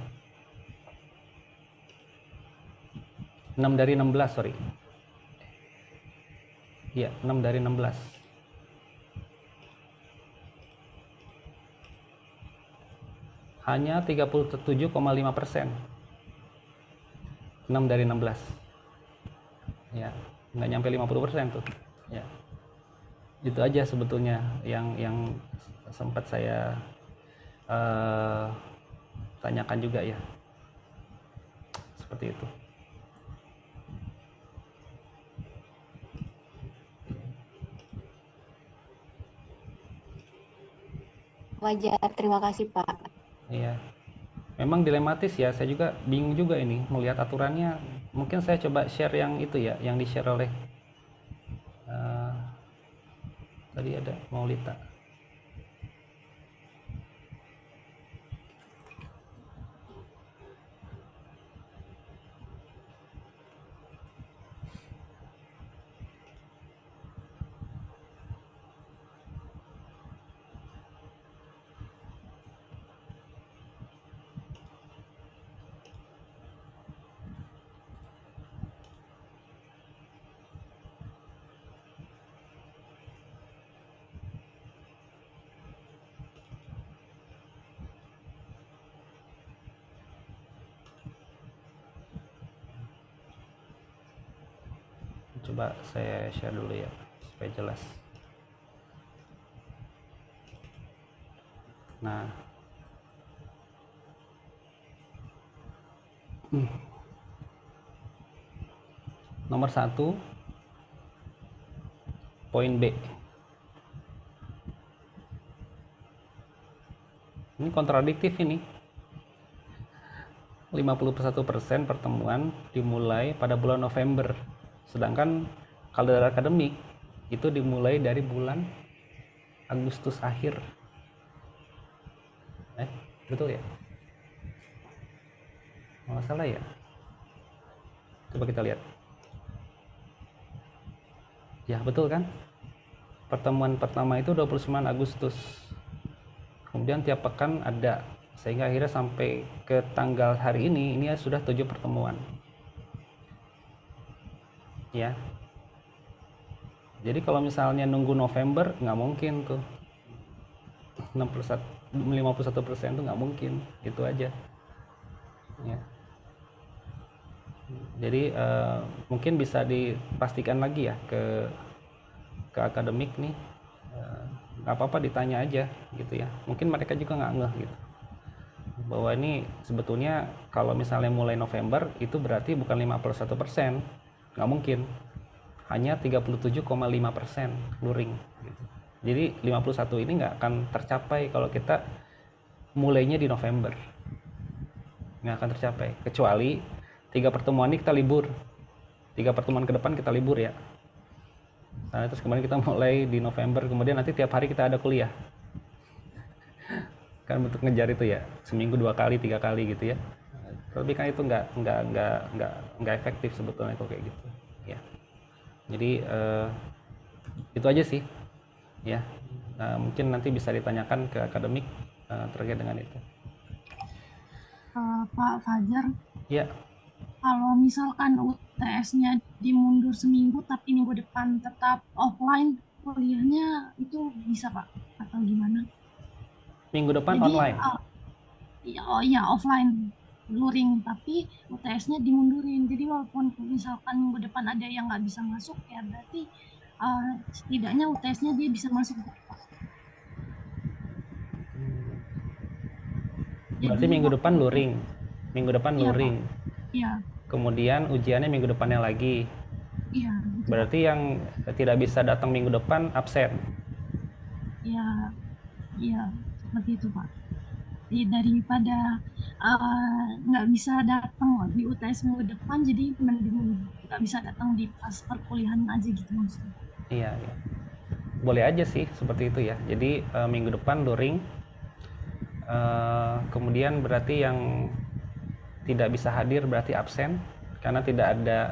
6 dari 16, sorry. Iya, 6 dari 16. Hanya 37,5%. 6 dari 16. Ya, nggak nyampe 50% tuh. Ya. Itu aja sebetulnya yang sempat saya tanyakan juga ya. Seperti itu. Wajar, terima kasih Pak. Iya. Memang dilematis ya, saya juga bingung juga ini melihat aturannya. Mungkin saya coba share yang itu ya, yang di-share oleh tadi ada Maulita. Coba saya share dulu ya supaya jelas. Nah, nomor 1 poin B. Ini kontradiktif ini. 51% pertemuan dimulai pada bulan November. Sedangkan kalau dari akademik itu dimulai dari bulan Agustus akhir. Betul ya? nggak salah ya. Coba kita lihat. Ya betul kan? Pertemuan pertama itu 29 Agustus. Kemudian tiap pekan ada, sehingga akhirnya sampai ke tanggal hari ini sudah 7 pertemuan. Ya. Jadi kalau misalnya nunggu November, nggak mungkin tuh. 51% tuh nggak mungkin. Itu aja. Ya. Jadi mungkin bisa dipastikan lagi ya ke akademik nih. Nggak apa-apa ditanya aja gitu ya. Mungkin mereka juga nggak ngeh gitu. Bahwa ini sebetulnya kalau misalnya mulai November itu berarti bukan 51%. Nggak mungkin. Hanya 37,5% luring gitu. Jadi 51 ini nggak akan tercapai kalau kita mulainya di November. Nggak akan tercapai. Kecuali 3 pertemuan ini kita libur. 3 pertemuan ke depan kita libur ya. Nah, terus kemudian kita mulai di November, kemudian nanti tiap hari kita ada kuliah. Kan bentuk ngejar itu ya, seminggu 2 kali, 3 kali gitu ya. Tapi kan itu nggak efektif sebetulnya kalau kayak gitu. Ya. Jadi itu aja sih. Ya. Mungkin nanti bisa ditanyakan ke akademik terkait dengan itu. Pak Fajar, Ya. kalau misalkan UTS-nya dimundur seminggu tapi minggu depan tetap offline, kuliahnya itu bisa Pak? Atau gimana? Minggu depan Jadi, online. iya offline, luring, tapi UTS-nya dimundurin. Jadi walaupun misalkan minggu depan ada yang nggak bisa masuk, ya berarti setidaknya UTS-nya dia bisa masuk Pak. Berarti minggu depan luring. Minggu depan Iya, luring. Iya. Kemudian ujiannya minggu depannya lagi. Iya. Berarti yang tidak bisa datang minggu depan absen. Iya, seperti itu Pak. Jadi daripada nggak bisa datang di UTS minggu depan, jadi mending nggak bisa datang di pas perkuliahan aja gitu maksudnya. Iya. Boleh aja sih seperti itu ya. Jadi minggu depan luring. Kemudian berarti yang tidak bisa hadir berarti absen karena tidak ada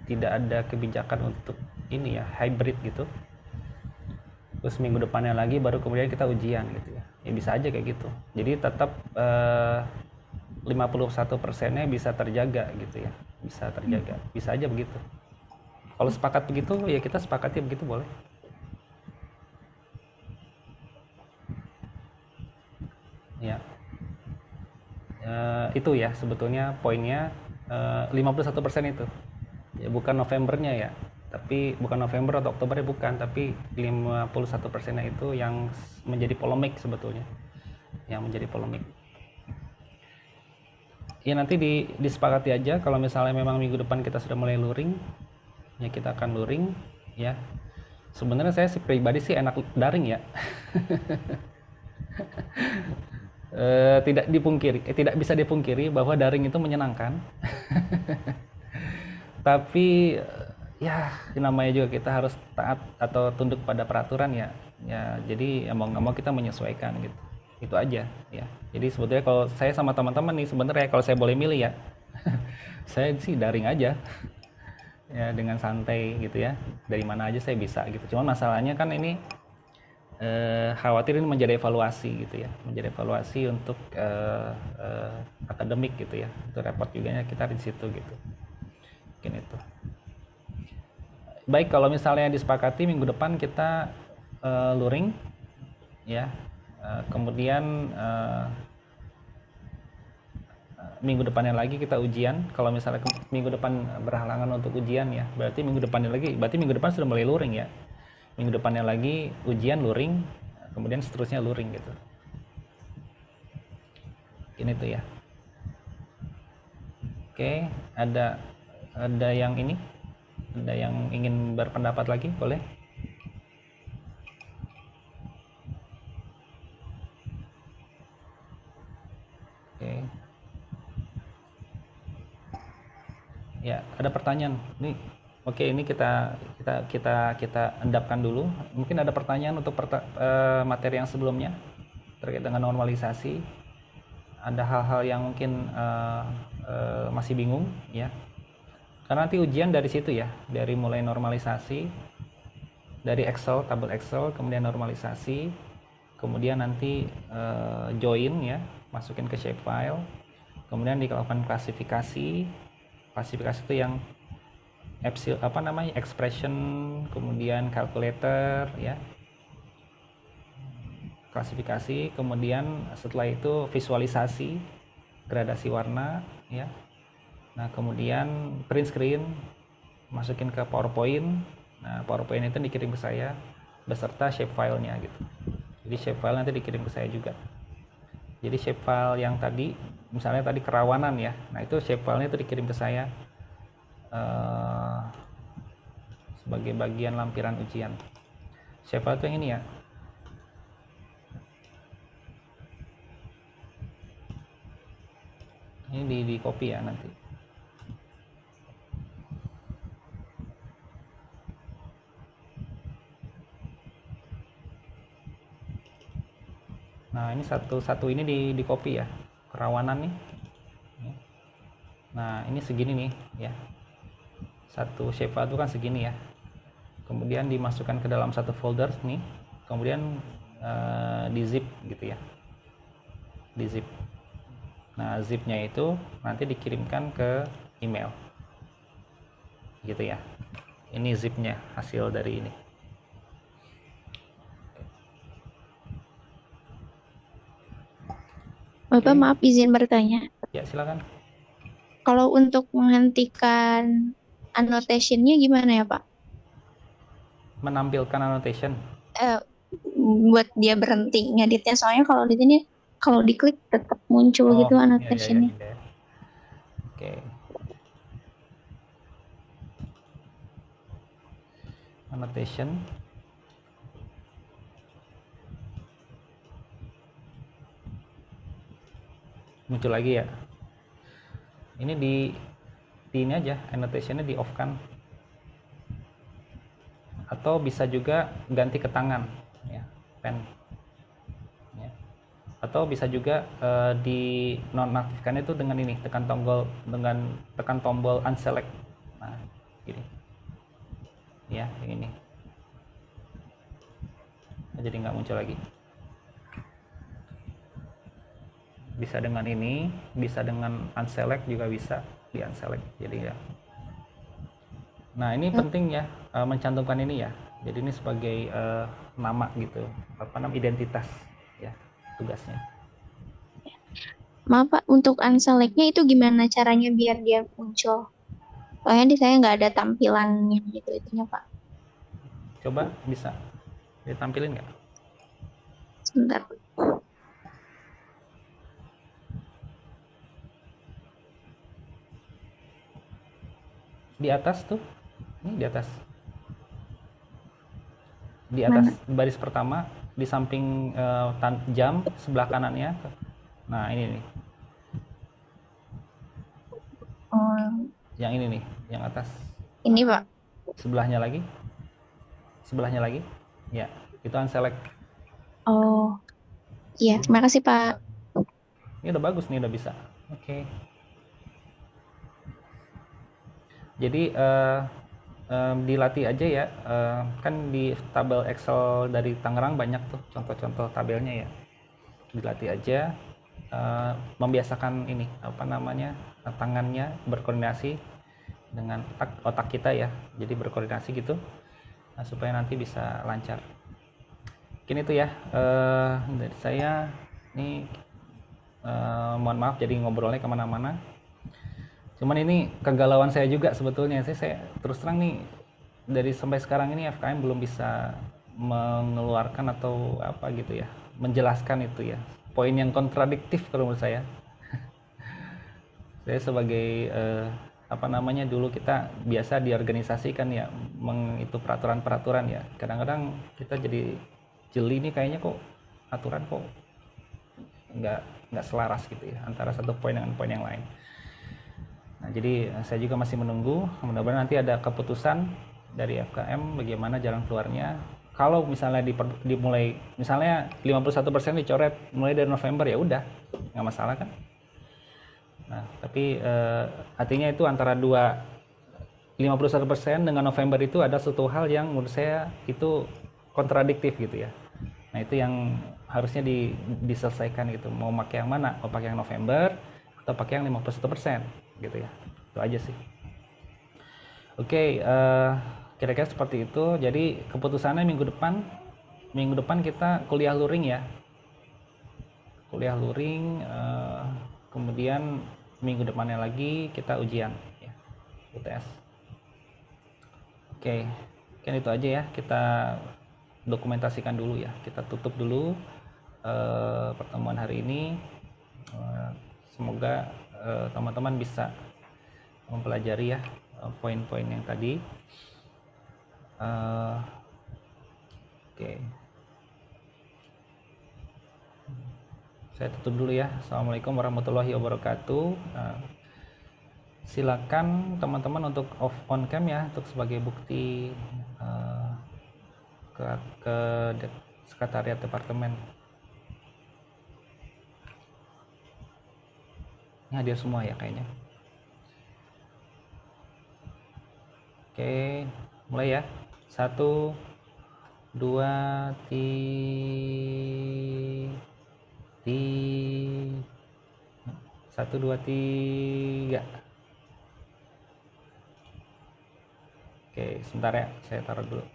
tidak ada kebijakan untuk ini ya, hybrid gitu. Terus minggu depannya lagi baru kemudian kita ujian gitu ya. Ya bisa aja kayak gitu. Jadi tetap 51%-nya bisa terjaga gitu ya. Bisa terjaga. Bisa aja begitu. Kalau sepakat begitu ya kita sepakati begitu boleh. Ya. Itu ya sebetulnya poinnya 51% itu. Ya bukan Novembernya ya. Tapi bukan November atau Oktobernya bukan, tapi 51%-nya itu yang menjadi polemik sebetulnya. Yang menjadi polemik. Ya nanti disepakati aja kalau misalnya memang minggu depan kita sudah mulai luring, ya kita akan luring ya. Sebenarnya saya pribadi sih enak daring ya. Tidak bisa dipungkiri bahwa daring itu menyenangkan. Tapi ya namanya juga kita harus taat atau tunduk pada peraturan ya. Ya jadi mau nggak mau kita menyesuaikan gitu. Itu aja ya. Jadi sebetulnya kalau saya sama teman-teman nih sebenarnya kalau saya boleh milih ya, saya sih daring aja. Ya dengan santai gitu ya. Dari mana aja saya bisa gitu. Cuman masalahnya kan ini khawatir ini menjadi evaluasi gitu ya, menjadi evaluasi untuk akademik gitu ya, itu repot juga ya kita di situ gitu, mungkin itu. Baik, kalau misalnya disepakati minggu depan kita luring ya, kemudian minggu depannya lagi kita ujian. Kalau misalnya minggu depan berhalangan untuk ujian ya, berarti minggu depannya depan sudah mulai luring ya. Minggu depannya lagi ujian luring, kemudian seterusnya luring gitu. Ini tuh ya. Oke, ada yang ini? Ada yang ingin berpendapat lagi? Boleh? Oke. Ya, ada pertanyaan. Oke, ini kita endapkan dulu. Mungkin ada pertanyaan untuk materi yang sebelumnya terkait dengan normalisasi. ada hal-hal yang mungkin masih bingung ya, karena nanti ujian dari situ ya, dari mulai normalisasi dari Excel, tabel Excel, kemudian normalisasi, kemudian nanti join ya, masukin ke shapefile, kemudian dilakukan klasifikasi. Klasifikasi itu yang expression, kemudian calculator ya, klasifikasi, kemudian setelah itu visualisasi, gradasi warna ya. Nah kemudian print screen, masukin ke PowerPoint. Nah PowerPoint itu dikirim ke saya beserta shapefile-nya gitu. Jadi shapefile nanti dikirim ke saya juga. Jadi shapefile yang tadi, misalnya tadi kerawanan ya, nah itu shapefile-nya itu dikirim ke saya sebagai bagian lampiran ujian. Shapefile itu yang ini ya. Ini di copy ya nanti. Nah ini satu ini di copy ya, kerawanan nih. Nah ini segini nih ya, satu shapefile itu kan segini ya, kemudian dimasukkan ke dalam satu folder nih, kemudian di zip gitu ya, di zip. Nah zipnya itu nanti dikirimkan ke email gitu ya. Ini zipnya, hasil dari ini. Bapak maaf izin bertanya. Ya silakan. Kalau untuk menghentikan annotation-nya gimana ya Pak? Menampilkan annotation. Buat dia berhenti ngeditnya, soalnya kalau di sini kalau diklik tetap muncul gitu annotation-nya. Ya. Oke. Annotation. Muncul lagi ya. Ini di ini aja, annotation-nya di off kan. Atau bisa juga ganti ke tangan ya, pen. Ya. Atau bisa juga di nonaktifkan itu dengan ini, tekan tombol unselect. Nah, gini. Ya, ini. Jadi nggak muncul lagi. Bisa dengan ini, bisa dengan unselect juga bisa, di unselect. Jadi ya. Nah, ini penting ya, mencantumkan ini ya. Jadi ini sebagai nama gitu, identitas ya, tugasnya. Maaf Pak, untuk unselect-nya itu gimana caranya biar dia muncul? Soalnya di saya nggak ada tampilannya gitu itunya Pak. Coba bisa ditampilin nggak? Sebentar. Di atas tuh, ini di atas. Di atas baris pertama, di samping jam sebelah kanannya. Nah ini nih. Yang ini nih, yang atas. Ini Pak. Sebelahnya lagi. Ya, itu unselect. Oh, iya. Terima kasih Pak. Ini udah bagus nih, udah bisa. Oke. Jadi dilatih aja ya. Kan di tabel Excel dari Tangerang banyak tuh contoh-contoh tabelnya ya. Dilatih aja. Membiasakan ini tangannya berkoordinasi dengan otak kita ya, jadi berkoordinasi gitu, supaya nanti bisa lancar. Mungkin itu ya dari saya. Ini mohon maaf jadi ngobrolnya kemana-mana, cuman ini kegalauan saya juga sebetulnya. Saya terus terang nih, dari sampai sekarang ini FKM belum bisa mengeluarkan atau apa gitu ya, menjelaskan itu ya, poin yang kontradiktif kalau menurut saya. Saya sebagai dulu kita biasa di organisasi kan ya, itu peraturan-peraturan ya. Kadang-kadang kita jadi jeli nih, kayaknya kok aturan kok nggak selaras gitu ya antara satu poin dengan poin yang lain. Nah, jadi saya juga masih menunggu. Mudah-mudahan nanti ada keputusan dari FKM bagaimana jalan keluarnya. kalau misalnya dimulai, misalnya 51% dicoret mulai dari November, ya udah, nggak masalah kan. Nah, tapi artinya itu antara 51% dengan November itu ada suatu hal yang menurut saya itu kontradiktif gitu ya. Nah, itu yang harusnya diselesaikan gitu. Mau pakai yang mana? Mau pakai yang November atau pakai yang 51% gitu ya. Itu aja sih. Oke, kira-kira seperti itu. Jadi keputusannya minggu depan kita kuliah luring ya. Kuliah luring, kemudian minggu depannya lagi kita ujian ya, UTS. Oke, kan itu aja ya, kita dokumentasikan dulu ya, kita tutup dulu pertemuan hari ini. Semoga teman-teman bisa mempelajari ya poin-poin yang tadi. Oke, saya tutup dulu ya. Assalamualaikum warahmatullahi wabarakatuh. Silakan teman-teman untuk off on cam ya, untuk sebagai bukti ke sekretariat departemen. Ini hadir semua ya kayaknya. Oke, mulai ya. 1, 2, 3. Oke, sebentar ya, saya taruh dulu.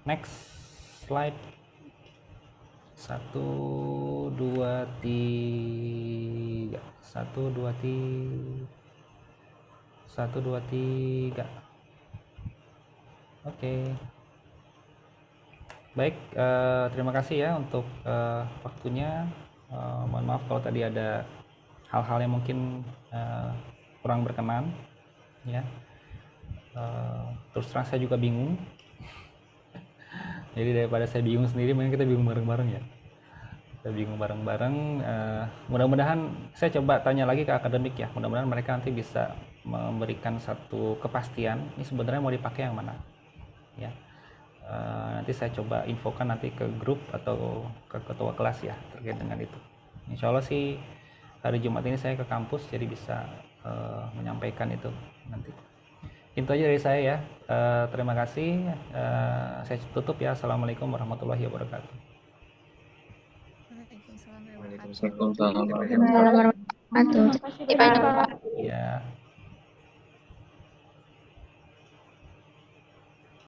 Next slide. 1, 2, 3. 1, 2, 3. Oke. Baik, terima kasih ya untuk waktunya. Mohon maaf kalau tadi ada hal-hal yang mungkin kurang berkenan ya. Terus terang saya juga bingung. Jadi daripada saya bingung sendiri, mending kita bingung bareng-bareng ya. Kita bingung bareng-bareng. Mudah-mudahan saya coba tanya lagi ke akademik ya. Mudah-mudahan mereka nanti bisa memberikan satu kepastian. Ini sebenarnya mau dipakai yang mana? Ya. Nanti saya coba infokan nanti ke grup atau ke ketua kelas ya terkait dengan itu. Insya Allah sih hari Jumat ini saya ke kampus, jadi bisa menyampaikan itu nanti. Itu aja dari saya ya. Terima kasih. Saya tutup ya. Assalamualaikum warahmatullahi wabarakatuh. Waalaikumsalam warahmatullahi wabarakatuh. Waalaikumsalam warahmatullahi wabarakatuh. Terima kasih, Pak. Ya.